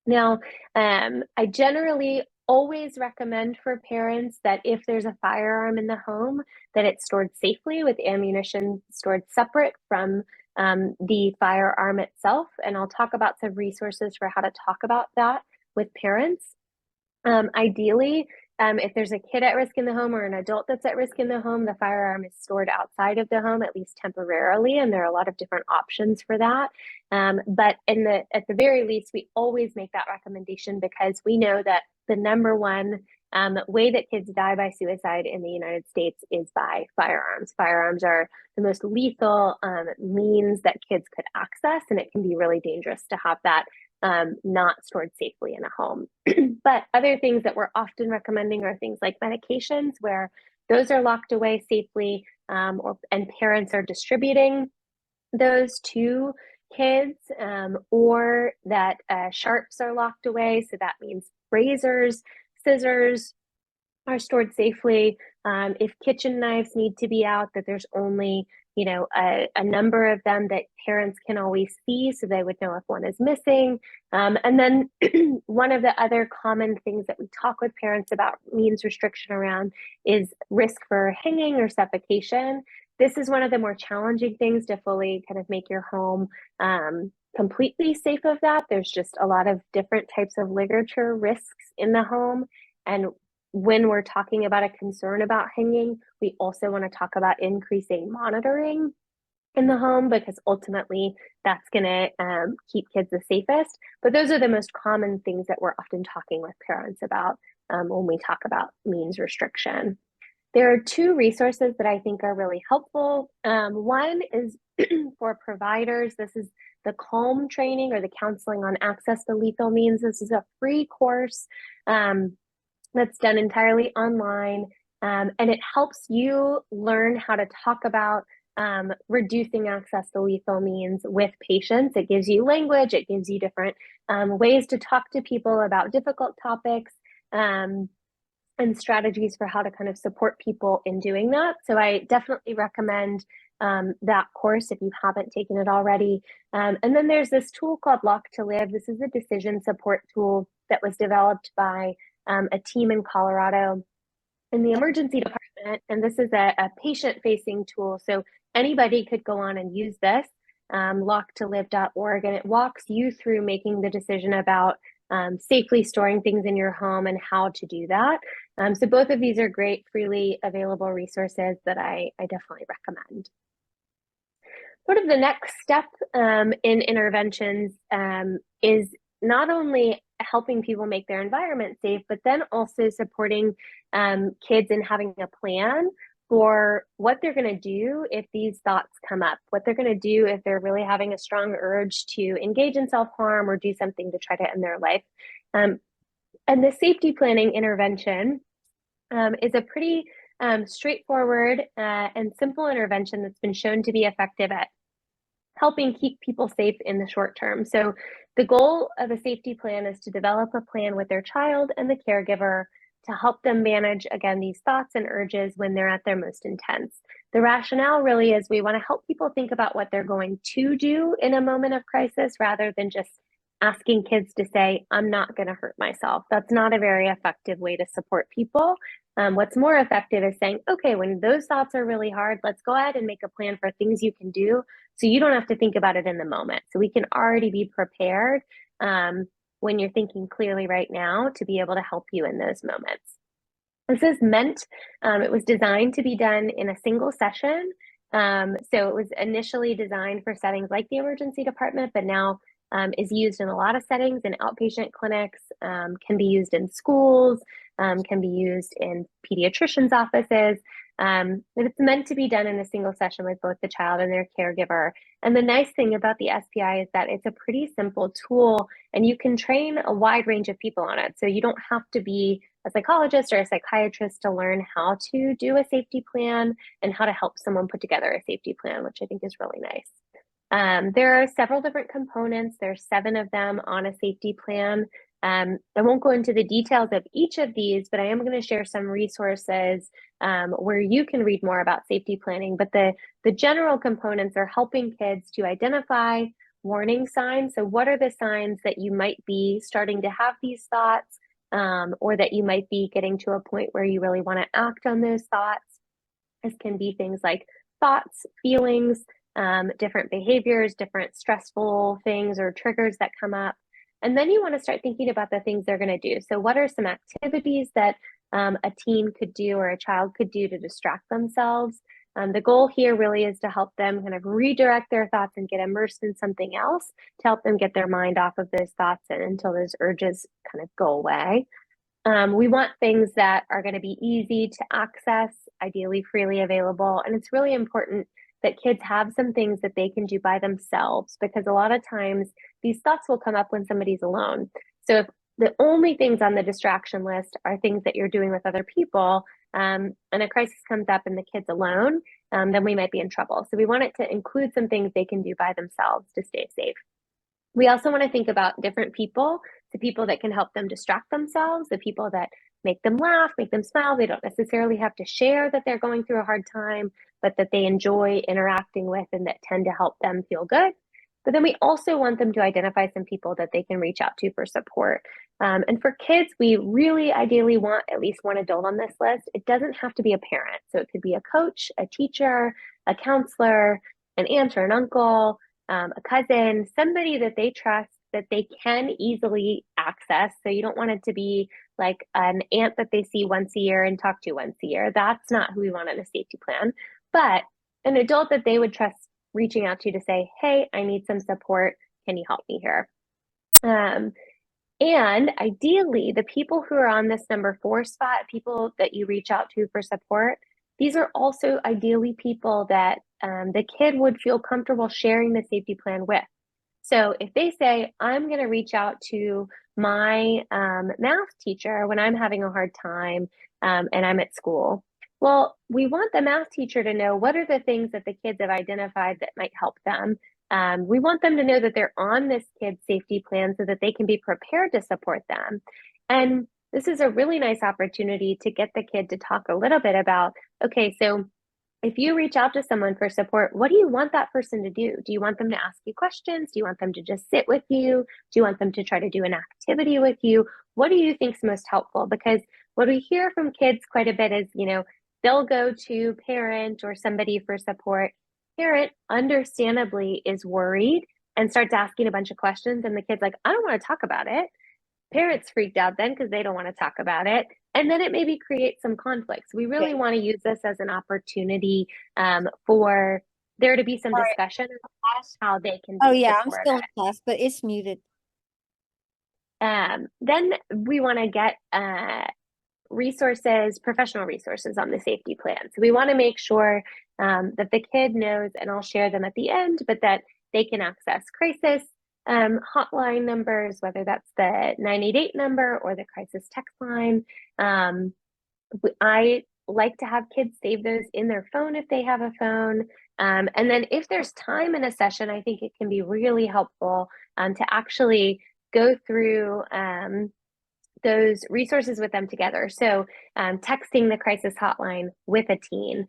Now, I generally always recommend for parents that if there's a firearm in the home, that it's stored safely with ammunition stored separate from the firearm itself. And I'll talk about some resources for how to talk about that with parents. Ideally, if there's a kid at risk in the home or an adult that's at risk in the home, the firearm is stored outside of the home, at least temporarily, and there are a lot of different options for that. But at the very least, we always make that recommendation because we know that the number one way that kids die by suicide in the United States is by firearms. Firearms are the most lethal means that kids could access, and it can be really dangerous to have that not stored safely in a home. But other things that we're often recommending are things like medications, where those are locked away safely, and parents are distributing those to kids, or that sharps are locked away. So that means razors, scissors are stored safely. If kitchen knives need to be out, that there's only a number of them that parents can always see so they would know if one is missing. And then one of the other common things that we talk with parents about means restriction around is risk for hanging or suffocation. This is one of the more challenging things to fully kind of make your home completely safe of that. There's just a lot of different types of ligature risks in the home. And when we're talking about a concern about hanging, we also want to talk about increasing monitoring in the home because ultimately that's going to keep kids the safest. But those are the most common things that we're often talking with parents about when we talk about means restriction. There are two resources that I think are really helpful. One is for providers. This is the CALM training, or the Counseling on Access to Lethal Means. This is a free course that's done entirely online, and it helps you learn how to talk about reducing access to lethal means with patients. It gives you language, it gives you different ways to talk to people about difficult topics, and strategies for how to kind of support people in doing that. So I definitely recommend that course if you haven't taken it already. And then there's this tool called Lock to Live. This is a decision support tool that was developed by a team in Colorado in the emergency department. And this is a patient-facing tool. So anybody could go on and use this, locktolive.org, and it walks you through making the decision about safely storing things in your home and how to do that. So both of these are great, freely available resources that I definitely recommend. Sort of the next step in interventions is not only helping people make their environment safe, but then also supporting kids in having a plan for what they're going to do if these thoughts come up, what they're going to do if they're really having a strong urge to engage in self-harm or do something to try to end their life. And the safety planning intervention is a pretty straightforward and simple intervention that's been shown to be effective at helping keep people safe in the short term. So the goal of a safety plan is to develop a plan with their child and the caregiver to help them manage, again, these thoughts and urges when they're at their most intense. The rationale really is we want to help people think about what they're going to do in a moment of crisis rather than just asking kids to say, I'm not going to hurt myself. That's not a very effective way to support people. What's more effective is saying, okay, when those thoughts are really hard, let's go ahead and make a plan for things you can do so you don't have to think about it in the moment. So we can already be prepared when you're thinking clearly right now to be able to help you in those moments. This is meant, it was designed to be done in a single session. So it was initially designed for settings like the emergency department, but now is used in a lot of settings in outpatient clinics, can be used in schools, can be used in pediatricians' offices. But it's meant to be done in a single session with both the child and their caregiver. And the nice thing about the SPI is that it's a pretty simple tool and you can train a wide range of people on it. So you don't have to be a psychologist or a psychiatrist to learn how to do a safety plan and how to help someone put together a safety plan, which I think is really nice. There are several different components. There's 7 of them on a safety plan. I won't go into the details of each of these, but I am going to share some resources where you can read more about safety planning. But the general components are helping kids to identify warning signs. So what are the signs that you might be starting to have these thoughts, or that you might be getting to a point where you really want to act on those thoughts? This can be things like thoughts, feelings, different behaviors, different stressful things or triggers that come up. And then you want to start thinking about the things they're going to do. So what are some activities that a teen could do or a child could do to distract themselves? The goal here really is to help them kind of redirect their thoughts and get immersed in something else to help them get their mind off of those thoughts until those urges kind of go away. We want things that are going to be easy to access, ideally freely available. And it's really important that kids have some things that they can do by themselves, because a lot of times these thoughts will come up when somebody's alone. So if the only things on the distraction list are things that you're doing with other people, and a crisis comes up and the kid's alone, then we might be in trouble. So we want it to include some things they can do by themselves to stay safe. We also want to think about different people, the people that can help them distract themselves, the people that make them laugh, make them smile. They don't necessarily have to share that they're going through a hard time, but that they enjoy interacting with and that tend to help them feel good. But then we also want them to identify some people that they can reach out to for support. And for kids, we really ideally want at least one adult on this list. It doesn't have to be a parent. So it could be a coach, a teacher, a counselor, an aunt or an uncle, a cousin, somebody that they trust, that they can easily access. So you don't want it to be like an aunt that they see once a year and talk to once a year. That's not who we want in a safety plan, but an adult that they would trust reaching out to say, hey, I need some support. Can you help me here? And ideally, the people who are on this number 4 spot, people that you reach out to for support, these are also ideally people that the kid would feel comfortable sharing the safety plan with. So if they say, I'm going to reach out to my math teacher when I'm having a hard time and I'm at school, well, we want the math teacher to know what are the things that the kids have identified that might help them. We want them to know that they're on this kid's safety plan so that they can be prepared to support them. And this is a really nice opportunity to get the kid to talk a little bit about, okay, so if you reach out to someone for support, what do you want that person to do? Do you want them to ask you questions? Do you want them to just sit with you? Do you want them to try to do an activity with you? What do you think is most helpful? Because what we hear from kids quite a bit is, they'll go to parent or somebody for support. Parent understandably is worried and starts asking a bunch of questions, and the kid's like, I don't want to talk about it. Parents freaked out then because they don't want to talk about it. And then it maybe creates some conflicts. We really want to use this as an opportunity for there to be some discussion about how they can Oh be yeah, I'm supported. still in class, but it's muted. Then we want to get resources, professional resources on the safety plan. So we want to make sure that the kid knows, and I'll share them at the end, but that they can access crisis hotline numbers, whether that's the 988 number or the crisis text line. I like to have kids save those in their phone if they have a phone. And then if there's time in a session, I think it can be really helpful to actually go through those resources with them together. So texting the crisis hotline with a teen,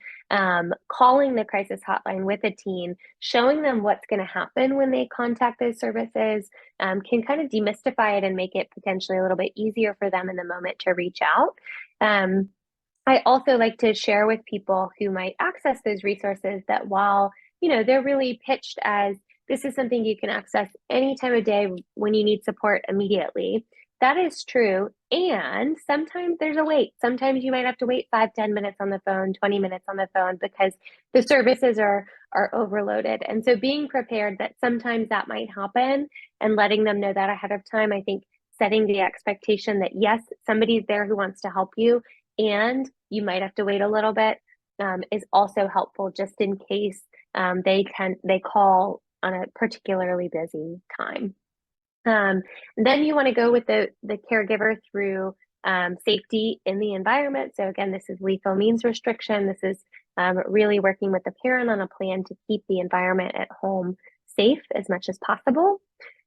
calling the crisis hotline with a teen, showing them what's going to happen when they contact those services can kind of demystify it and make it potentially a little bit easier for them in the moment to reach out. I also like to share with people who might access those resources that while, they're really pitched as this is something you can access any time of day when you need support immediately, that is true. And sometimes there's a wait. Sometimes you might have to wait 5, 10 minutes on the phone, 20 minutes on the phone because the services are overloaded. And so being prepared that sometimes that might happen and letting them know that ahead of time, I think setting the expectation that yes, somebody's there who wants to help you and you might have to wait a little bit is also helpful just in case they call on a particularly busy time. Then you want to go with the caregiver through safety in the environment. So again, this is lethal means restriction. This is really working with the parent on a plan to keep the environment at home safe as much as possible.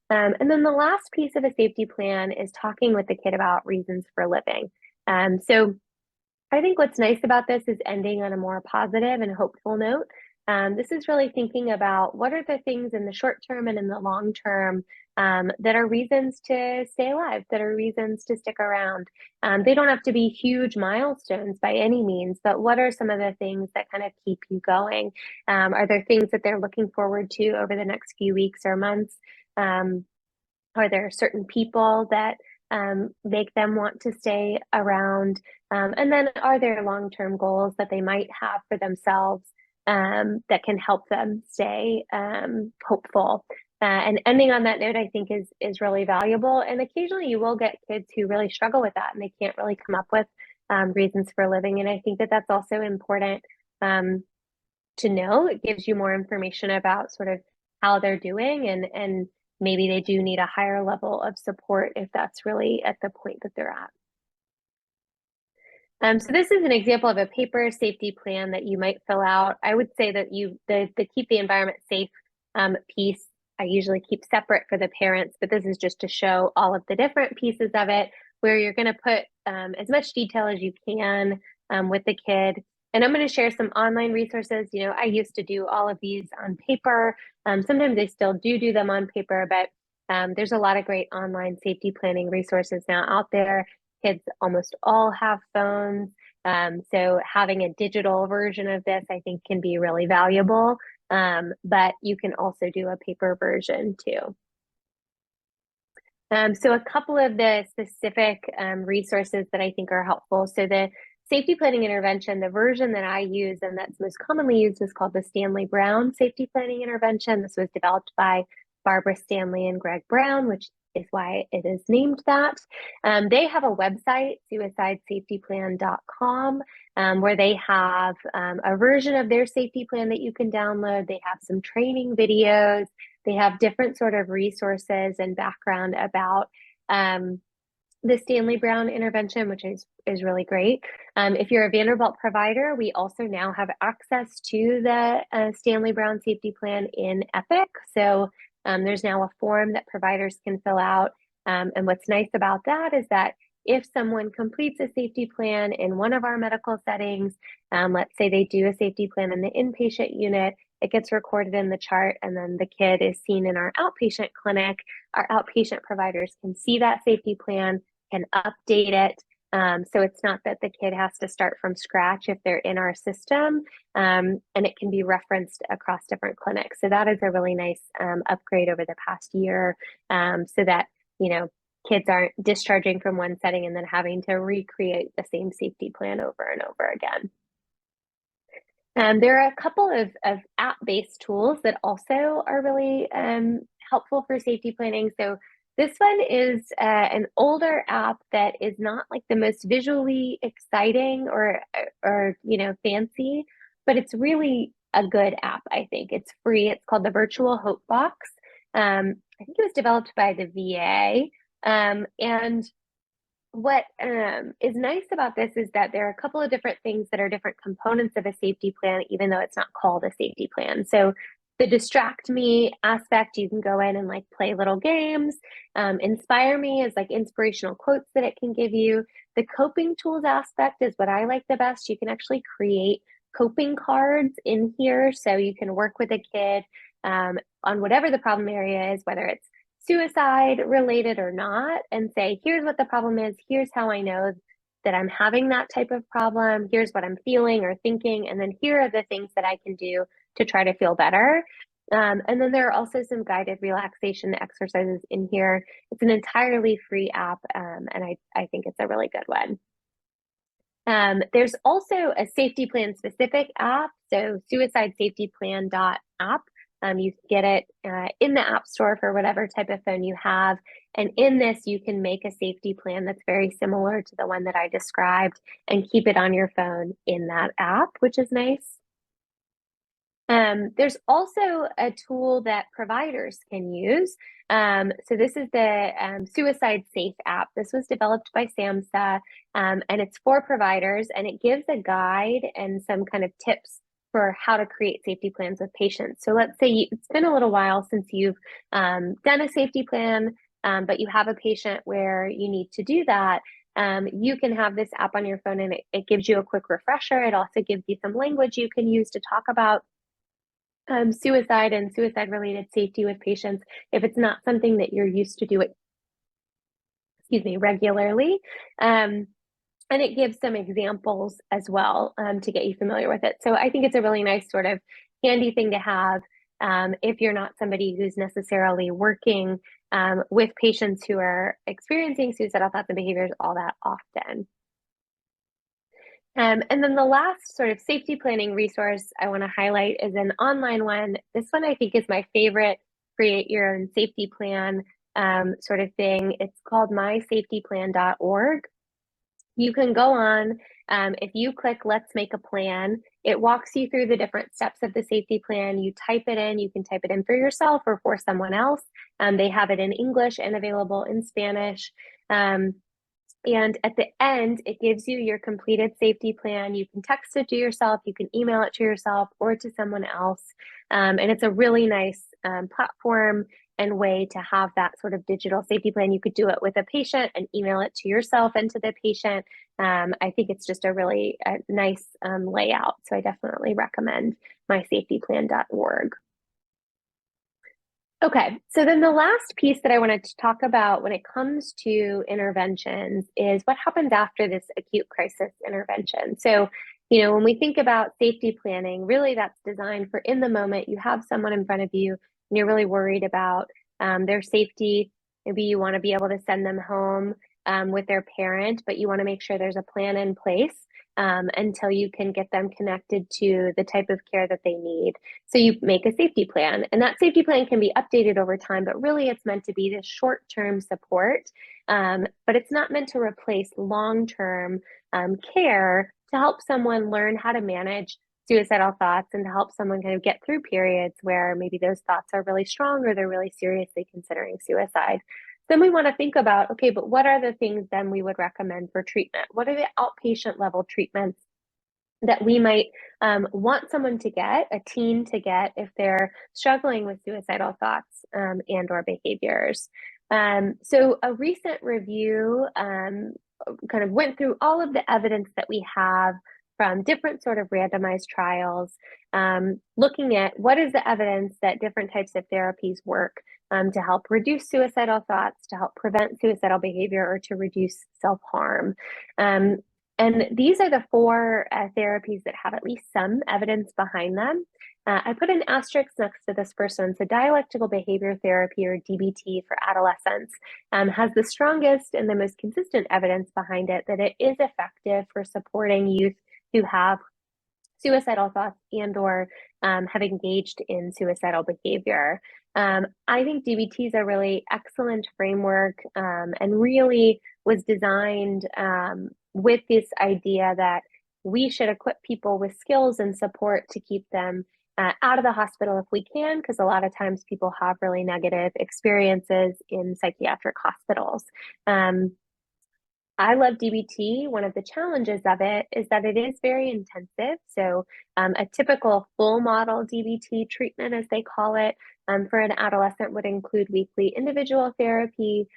And then the last piece of a safety plan is talking with the kid about reasons for living. So I think what's nice about this is ending on a more positive and hopeful note. This is really thinking about what are the things in the short term and in the long term that are reasons to stay alive, that are reasons to stick around. They don't have to be huge milestones by any means, but what are some of the things that kind of keep you going? Are there things that they're looking forward to over the next few weeks or months? Are there certain people that make them want to stay around? And then are there long-term goals that they might have for themselves that can help them stay hopeful? And ending on that note, I think is really valuable. And occasionally you will get kids who really struggle with that and they can't really come up with reasons for living. And I think that that's also important to know. It gives you more information about sort of how they're doing and maybe they do need a higher level of support if that's really at the point that they're at. So this is an example of a paper safety plan that you might fill out. I would say that the keep the environment safe piece, I usually keep separate for the parents, but this is just to show all of the different pieces of it where you're going to put as much detail as you can with the kid. And I'm going to share some online resources. You know, I used to do all of these on paper. Sometimes I still do them on paper, but there's a lot of great online safety planning resources now out there. Kids almost all have phones. So having a digital version of this, I think, can be really valuable. But you can also do a paper version too. So a couple of the specific resources that I think are helpful. So the safety planning intervention, the version that I use and that's most commonly used is called the Stanley Brown Safety Planning Intervention. This was developed by Barbara Stanley and Greg Brown, which is why it is named that. They have a website, suicidesafetyplan.com, where they have a version of their safety plan that you can download. They have some training videos. They have different sort of resources and background about the Stanley Brown intervention, which is really great. If you're a Vanderbilt provider, we also now have access to the Stanley Brown safety plan in Epic. So there's now a form that providers can fill out. And what's nice about that is that if someone completes a safety plan in one of our medical settings, let's say they do a safety plan in the inpatient unit, it gets recorded in the chart, and then the kid is seen in our outpatient clinic. Our outpatient providers can see that safety plan, can update it. So it's not that the kid has to start from scratch if they're in our system, and it can be referenced across different clinics. So that is a really nice upgrade over the past year, so that, you know, kids aren't discharging from one setting and then having to recreate the same safety plan over and over again. There are a couple of app-based tools that also are really helpful for safety planning. So this one is an older app that is not like the most visually exciting or you know, fancy, but it's really a good app, I think. It's free. It's called the Virtual Hope Box. I think it was developed by the VA. And what is nice about this is that there are a couple of different things that are different components of a safety plan, even though it's not called a safety plan. So the distract me aspect, you can go in and like play little games. Inspire me is like inspirational quotes that it can give you. The coping tools aspect is what I like the best. You can actually create coping cards in here. So you can work with a kid on whatever the problem area is, whether it's suicide related or not, and say, here's what the problem is. Here's how I know that I'm having that type of problem. Here's what I'm feeling or thinking. And then here are the things that I can do to try to feel better. And then there are also some guided relaxation exercises in here. It's an entirely free app, and I think it's a really good one. There's also a safety plan specific app, so suicideSafetyPlan.app. You can get it in the App Store for whatever type of phone you have. And in this, you can make a safety plan that's very similar to the one that I described and keep it on your phone in that app, which is nice. There's also a tool that providers can use. So this is the Suicide Safe app. This was developed by SAMHSA, and it's for providers, and it gives a guide and some kind of tips for how to create safety plans with patients. So let's say it's been a little while since you've done a safety plan, but you have a patient where you need to do that. You can have this app on your phone, and it gives you a quick refresher. It also gives you some language you can use to talk about suicide and suicide-related safety with patients if it's not something that you're used to doing, regularly. And it gives some examples as well to get you familiar with it. So I think it's a really nice sort of handy thing to have if you're not somebody who's necessarily working with patients who are experiencing suicidal thoughts and behaviors all that often. And then the last sort of safety planning resource I want to highlight is an online one. This one I think is my favorite, create your own safety plan sort of thing. It's called mysafetyplan.org. You can go on, if you click Let's Make a Plan, it walks you through the different steps of the safety plan. You type it in, you can type it in for yourself or for someone else. They have it in English and available in Spanish. And at the end, it gives you your completed safety plan. You can text it to yourself, you can email it to yourself or to someone else. And it's a really nice platform and way to have that sort of digital safety plan. You could do it with a patient and email it to yourself and to the patient. I think it's just a really nice layout. So I definitely recommend mysafetyplan.org. Okay, so then the last piece that I wanted to talk about when it comes to interventions is what happens after this acute crisis intervention. So, when we think about safety planning, really that's designed for in the moment. You have someone in front of you and you're really worried about their safety. Maybe you want to be able to send them home with their parent, but you want to make sure there's a plan in place until you can get them connected to the type of care that they need. So you make a safety plan, and that safety plan can be updated over time, but really it's meant to be this short-term support, but it's not meant to replace long-term care to help someone learn how to manage suicidal thoughts and to help someone kind of get through periods where maybe those thoughts are really strong or they're really seriously considering suicide. Then we want to think about, okay, but what are the things then we would recommend for treatment? What are the outpatient level treatments that we might want someone to get, a teen to get, if they're struggling with suicidal thoughts and or behaviors? So a recent review kind of went through all of the evidence that we have from different sort of randomized trials, looking at what is the evidence that different types of therapies work to help reduce suicidal thoughts, to help prevent suicidal behavior, or to reduce self-harm. And these are the four therapies that have at least some evidence behind them. I put an asterisk next to this first one. So dialectical behavior therapy, or DBT, for adolescents has the strongest and the most consistent evidence behind it that it is effective for supporting youth who have suicidal thoughts and or have engaged in suicidal behavior. I think DBT is a really excellent framework and really was designed with this idea that we should equip people with skills and support to keep them out of the hospital if we can, because a lot of times people have really negative experiences in psychiatric hospitals. I love DBT. One of the challenges of it is that it is very intensive. So a typical full model DBT treatment, as they call it, for an adolescent would include weekly individual therapy,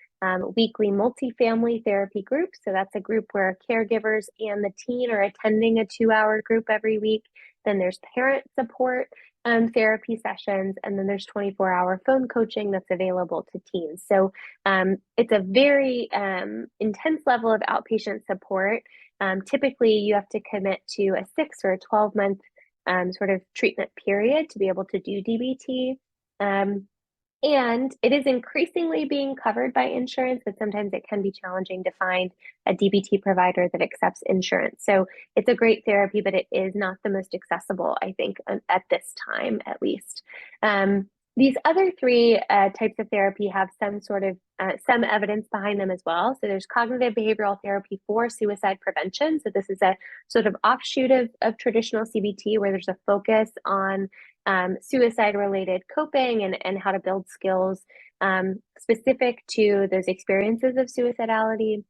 weekly multifamily therapy groups. So that's a group where caregivers and the teen are attending a 2-hour group every week. Then there's parent support therapy sessions, and then there's 24-hour phone coaching that's available to teens. So it's a very intense level of outpatient support. Typically, you have to commit to a 6 or a 12-month sort of treatment period to be able to do DBT. And it is increasingly being covered by insurance, but sometimes it can be challenging to find a DBT provider that accepts insurance. So it's a great therapy, but it is not the most accessible, I think, at this time, at least. These other three types of therapy have some sort of some evidence behind them as well. So there's cognitive behavioral therapy for suicide prevention. So this is a sort of offshoot of traditional CBT where there's a focus on suicide-related coping and how to build skills specific to those experiences of suicidality.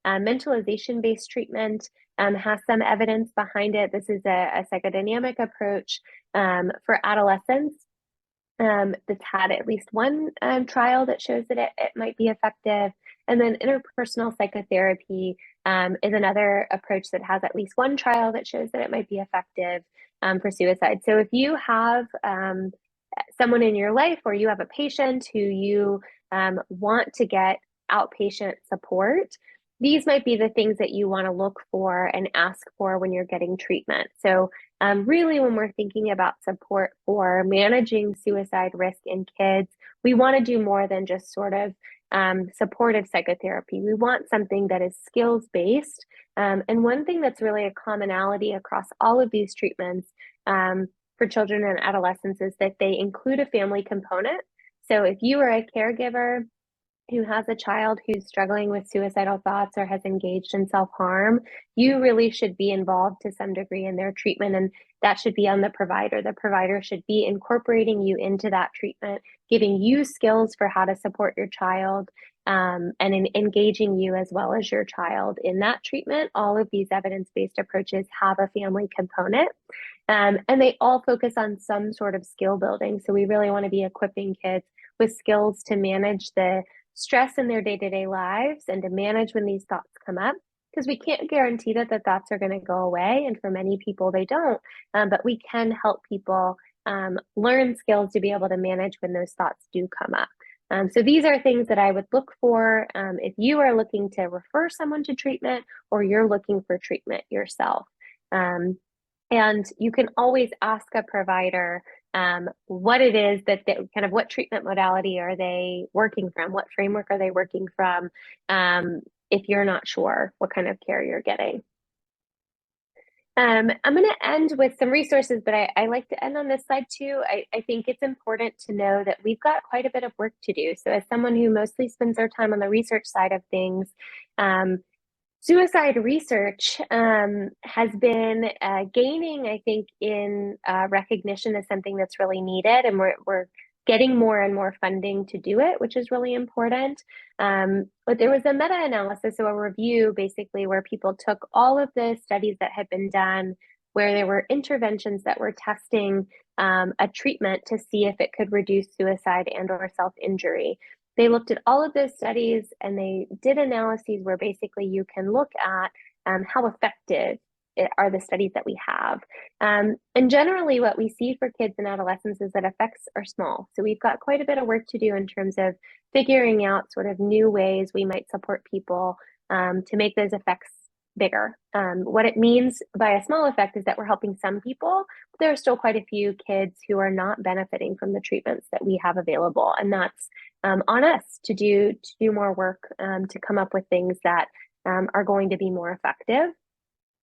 Mentalization-based treatment has some evidence behind it. This is a psychodynamic approach for adolescents that's had at least one trial that shows that it might be effective. And then interpersonal psychotherapy is another approach that has at least one trial that shows that it might be effective for suicide. So if you have someone in your life or you have a patient who you want to get outpatient support, these might be the things that you want to look for and ask for when you're getting treatment. So really, when we're thinking about support for managing suicide risk in kids, we want to do more than just sort of supportive psychotherapy. We want something that is skills-based. And one thing that's really a commonality across all of these treatments for children and adolescents is that they include a family component. So if you are a caregiver who has a child who's struggling with suicidal thoughts or has engaged in self-harm, you really should be involved to some degree in their treatment, and that should be on the provider. The provider should be incorporating you into that treatment, giving you skills for how to support your child, and engaging you as well as your child in that treatment. All of these evidence-based approaches have a family component, and they all focus on some sort of skill building. So we really want to be equipping kids with skills to manage the stress in their day-to-day lives and to manage when these thoughts come up, because we can't guarantee that the thoughts are going to go away, and for many people they don't, but we can help people learn skills to be able to manage when those thoughts do come up. So these are things that I would look for if you are looking to refer someone to treatment or you're looking for treatment yourself. And you can always ask a provider what it is that kind of what treatment modality are they working from, what framework are they working from, if you're not sure what kind of care you're getting. I'm going to end with some resources, but I like to end on this slide too. I think it's important to know that we've got quite a bit of work to do. So as someone who mostly spends their time on the research side of things, suicide research has been gaining, I think, in recognition as something that's really needed, and we're getting more and more funding to do it, which is really important. But there was a meta-analysis, so a review basically where people took all of the studies that had been done where there were interventions that were testing a treatment to see if it could reduce suicide and or self-injury. They looked at all of those studies and they did analyses where basically you can look at how effective are the studies that we have. And generally what we see for kids and adolescents is that effects are small. So we've got quite a bit of work to do in terms of figuring out sort of new ways we might support people to make those effects bigger. What it means by a small effect is that we're helping some people, but there are still quite a few kids who are not benefiting from the treatments that we have available. And that's on us to do more work to come up with things that are going to be more effective.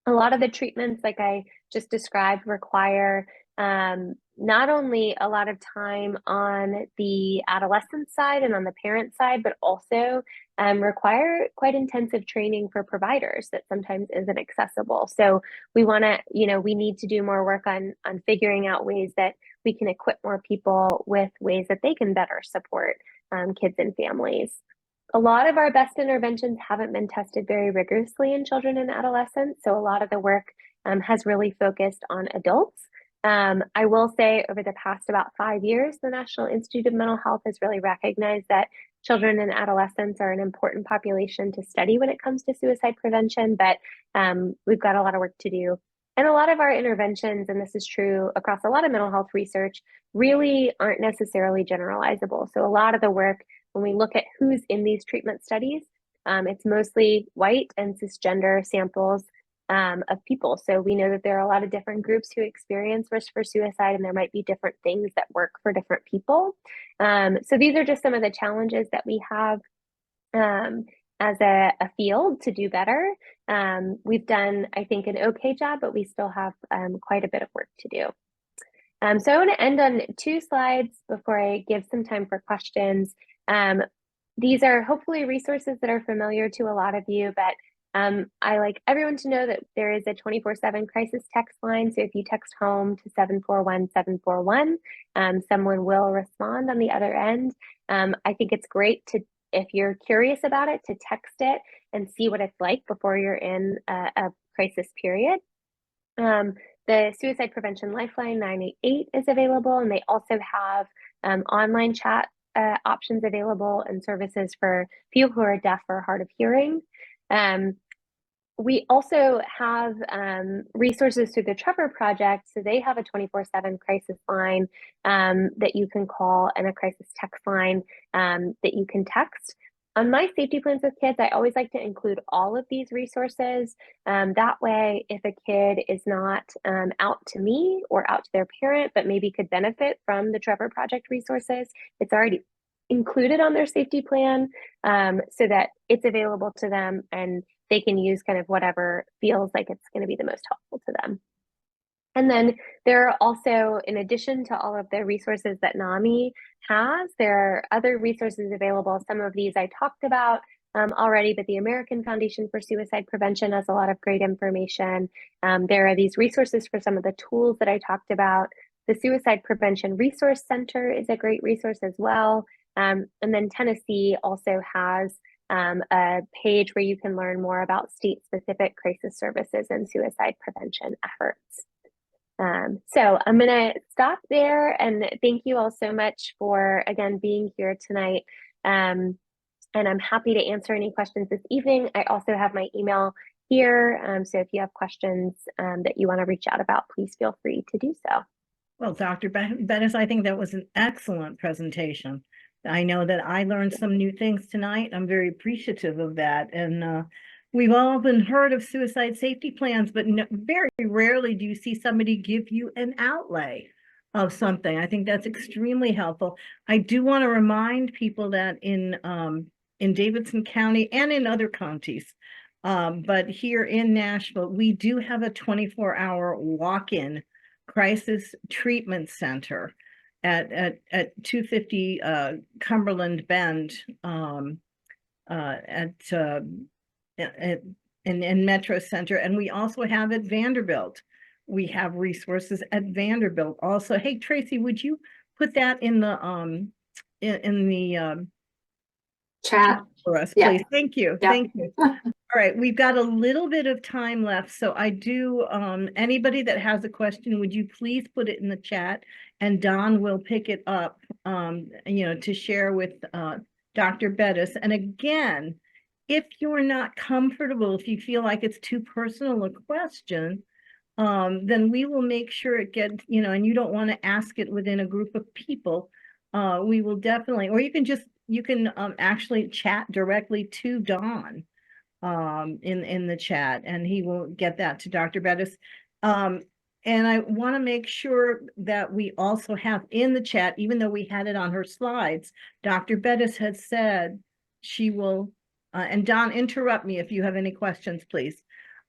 A lot of the treatments, like I just described, require not only a lot of time on the adolescent side and on the parent side, but also require quite intensive training for providers that sometimes isn't accessible. So we want to, we need to do more work on figuring out ways that we can equip more people with ways that they can better support kids and families. A lot of our best interventions haven't been tested very rigorously in children and adolescents, so a lot of the work has really focused on adults. I will say over the past about 5 years, the National Institute of Mental Health has really recognized that children and adolescents are an important population to study when it comes to suicide prevention, but we've got a lot of work to do. And a lot of our interventions, and this is true across a lot of mental health research, really aren't necessarily generalizable. So a lot of the work, when we look at who's in these treatment studies, it's mostly white and cisgender samples. of people. So we know that there are a lot of different groups who experience risk for suicide, and there might be different things that work for different people. So these are just some of the challenges that we have as a field to do better. We've done, I think, an okay job, but we still have quite a bit of work to do. So I want to end on 2 slides before I give some time for questions. These are hopefully resources that are familiar to a lot of you, but I like everyone to know that there is a 24/7 crisis text line. So if you text home to 741-741, someone will respond on the other end. I think it's great to, if you're curious about it, to text it and see what it's like before you're in a crisis period. The Suicide Prevention Lifeline 988 is available, and they also have online chat options available and services for people who are deaf or hard of hearing. We also have resources through the Trevor Project. So they have a 24/7 crisis line that you can call, and a crisis text line that you can text. On my safety plans with kids, I always like to include all of these resources. That way, if a kid is not out to me or out to their parent, but maybe could benefit from the Trevor Project resources, it's already included on their safety plan, so that it's available to them and they can use kind of whatever feels like it's going to be the most helpful to them. And then there are also, in addition to all of the resources that NAMI has, there are other resources available. Some of these I talked about already, but the American Foundation for Suicide Prevention has a lot of great information. There are these resources for some of the tools that I talked about. The Suicide Prevention Resource Center is a great resource as well. And then Tennessee also has a page where you can learn more about state-specific crisis services and suicide prevention efforts. So I'm going to stop there, and thank you all so much for, again, being here tonight. And I'm happy to answer any questions this evening. I also have my email here. So if you have questions that you want to reach out about, please feel free to do so. Well, Dr. Bettis, I think that was an excellent presentation. I know that I learned some new things tonight. I'm very appreciative of that. And we've often heard of suicide safety plans, but very rarely do you see somebody give you an outlay of something. I think that's extremely helpful. I do want to remind people that in Davidson County and in other counties, but here in Nashville, we do have a 24-hour walk-in crisis treatment center at 250 Cumberland Bend in Metro Center, and we also have at Vanderbilt. We have resources at Vanderbilt also. Hey, Tracy, would you put that in the chat for us, yeah. please? Thank you. Yeah. Thank you. All right, we've got a little bit of time left, so I do, anybody that has a question, would you please put it in the chat, and Don will pick it up, to share with Dr. Bettis. And again, if you're not comfortable, if you feel like it's too personal a question, then we will make sure it gets, and you don't want to ask it within a group of people, we will definitely, or you can actually chat directly to Don in the chat, and he will get that to Dr. Bettis. And I want to make sure that we also have in the chat, even though we had it on her slides, Dr. Bettis has said she will, and Don, interrupt me if you have any questions, please.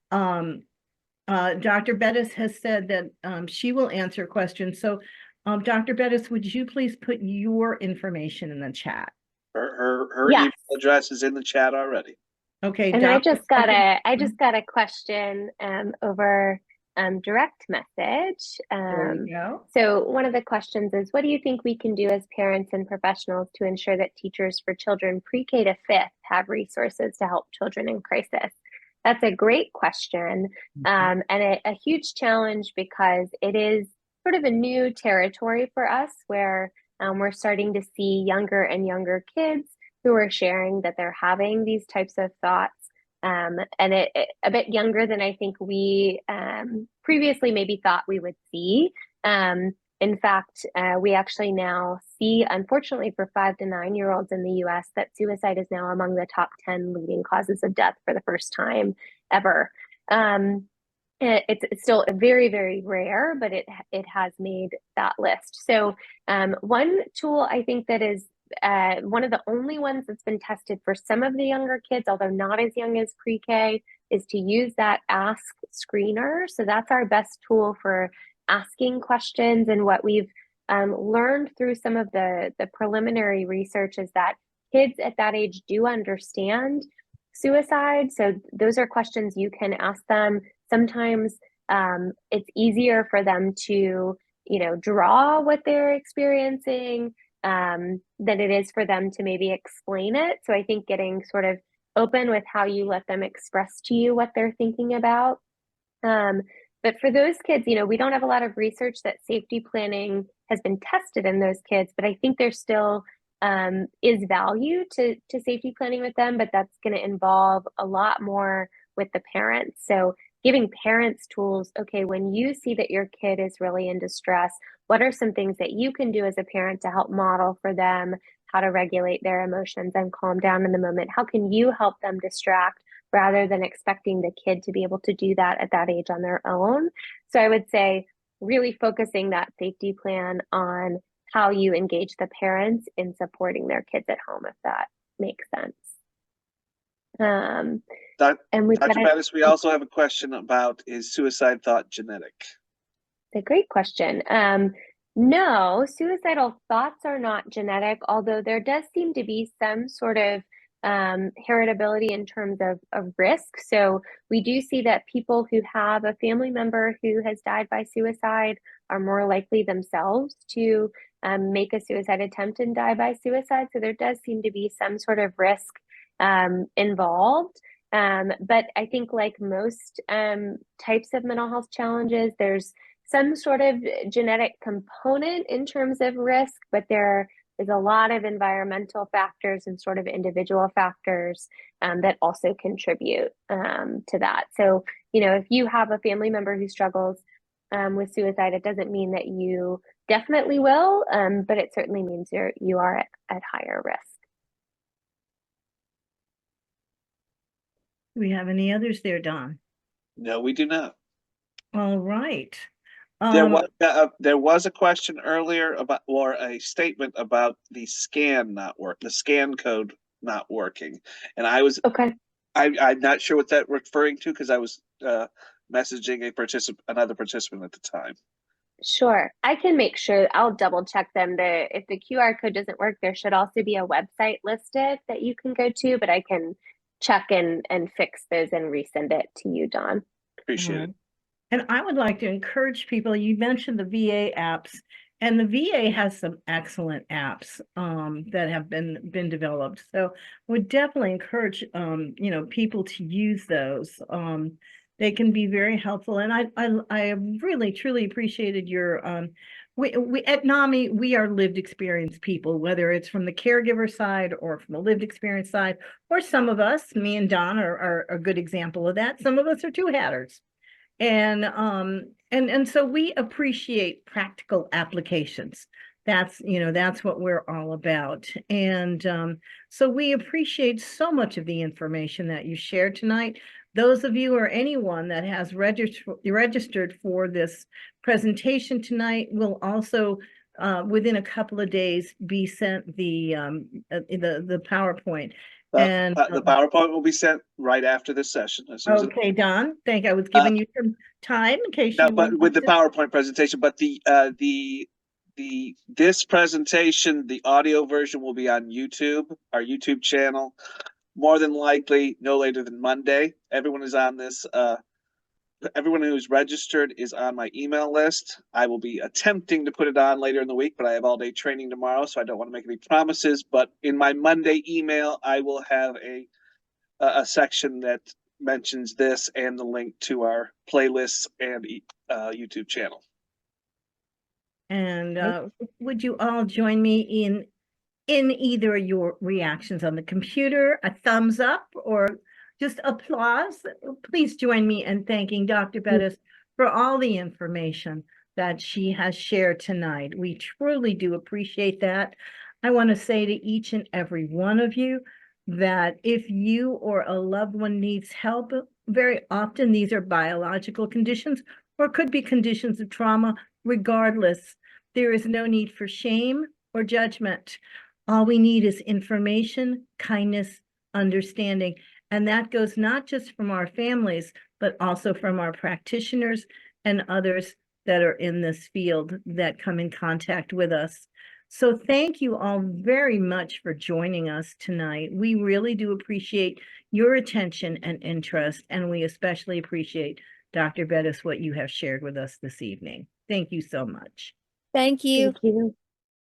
Dr. Bettis has said that she will answer questions. So Dr. Bettis, would you please put your information in the chat? Her Yes. email address is in the chat already. Okay. And Dr. I just got a question over direct message. There you go. So one of the questions is, what do you think we can do as parents and professionals to ensure that teachers for children pre-K to 5th have resources to help children in crisis? That's a great question, and a huge challenge, because it is sort of a new territory for us, where we're starting to see younger and younger kids who are sharing that they're having these types of thoughts, and it a bit younger than I think we previously maybe thought we would see. In fact, we actually now see, unfortunately, for 5 to 9-year-olds in the US, that suicide is now among the top 10 leading causes of death for the first time ever. It's still very, very rare, but it has made that list. So one tool I think that is one of the only ones that's been tested for some of the younger kids, although not as young as pre-K, is to use that Ask Screener. So that's our best tool for asking questions. And what we've learned through some of the preliminary research is that kids at that age do understand suicide. So those are questions you can ask them. Sometimes it's easier for them to, draw what they're experiencing than it is for them to maybe explain it. So I think getting sort of open with how you let them express to you what they're thinking about. But for those kids, we don't have a lot of research that safety planning has been tested in those kids, but I think there's still is value to safety planning with them, but that's going to involve a lot more with the parents. So giving parents tools, okay, when you see that your kid is really in distress, what are some things that you can do as a parent to help model for them how to regulate their emotions and calm down in the moment? How can you help them distract rather than expecting the kid to be able to do that at that age on their own? So I would say really focusing that safety plan on how you engage the parents in supporting their kids at home, if that makes sense. And we've Dr. got Bettis, we also have a question about, is suicide thought genetic? a great question. No, suicidal thoughts are not genetic, although there does seem to be some sort of heritability in terms of risk. So we do see that people who have a family member who has died by suicide are more likely themselves to make a suicide attempt and die by suicide. So there does seem to be some sort of risk involved. But I think like most types of mental health challenges, there's some sort of genetic component in terms of risk, but there is a lot of environmental factors and sort of individual factors that also contribute to that. So, if you have a family member who struggles with suicide, it doesn't mean that you definitely will, but it certainly means you are at higher risk. Do we have any others there, Don? No, we do not. All right. There was a question earlier about, or a statement about the scan code not working, and I was okay. I'm not sure what that referring to, because I was messaging another participant at the time. Sure, I can make sure. I'll double check them. If the QR code doesn't work, there should also be a website listed that you can go to, but I can check and fix those and resend it to you, Don. Appreciate it. And I would like to encourage people, you mentioned the VA apps, and the VA has some excellent apps that have been developed. So would definitely encourage people to use those. They can be very helpful. And I really truly appreciated your we at NAMI, we are lived experience people, whether it's from the caregiver side or from the lived experience side, or some of us, me and Don are a good example of that. Some of us are two-hatters. And so we appreciate practical applications. That's what we're all about. And so we appreciate so much of the information that you shared tonight. Those of you or anyone that has registered for this presentation tonight will also within a couple of days be sent the PowerPoint. And the PowerPoint will be sent right after this session. Okay, Don, I was giving you some time in case no, you but with the to... PowerPoint presentation, but this presentation, the audio version will be on YouTube, our YouTube channel, more than likely no later than Monday. Everyone is on this. Everyone who's registered is on my email list. I will be attempting to put it on later in the week, but I have all day training tomorrow, so I don't want to make any promises. But in my Monday email, I will have a section that mentions this and the link to our playlists and YouTube channel. And would you all join me in either your reactions on the computer, a thumbs up, or just applause? Please join me in thanking Dr. Bettis for all the information that she has shared tonight. We truly do appreciate that. I want to say to each and every one of you, that if you or a loved one needs help, very often these are biological conditions or could be conditions of trauma. Regardless, there is no need for shame or judgment. All we need is information, kindness, understanding. And that goes not just from our families, but also from our practitioners and others that are in this field that come in contact with us. So thank you all very much for joining us tonight. We really do appreciate your attention and interest, and we especially appreciate, Dr. Bettis, what you have shared with us this evening. Thank you so much. Thank you. Thank you.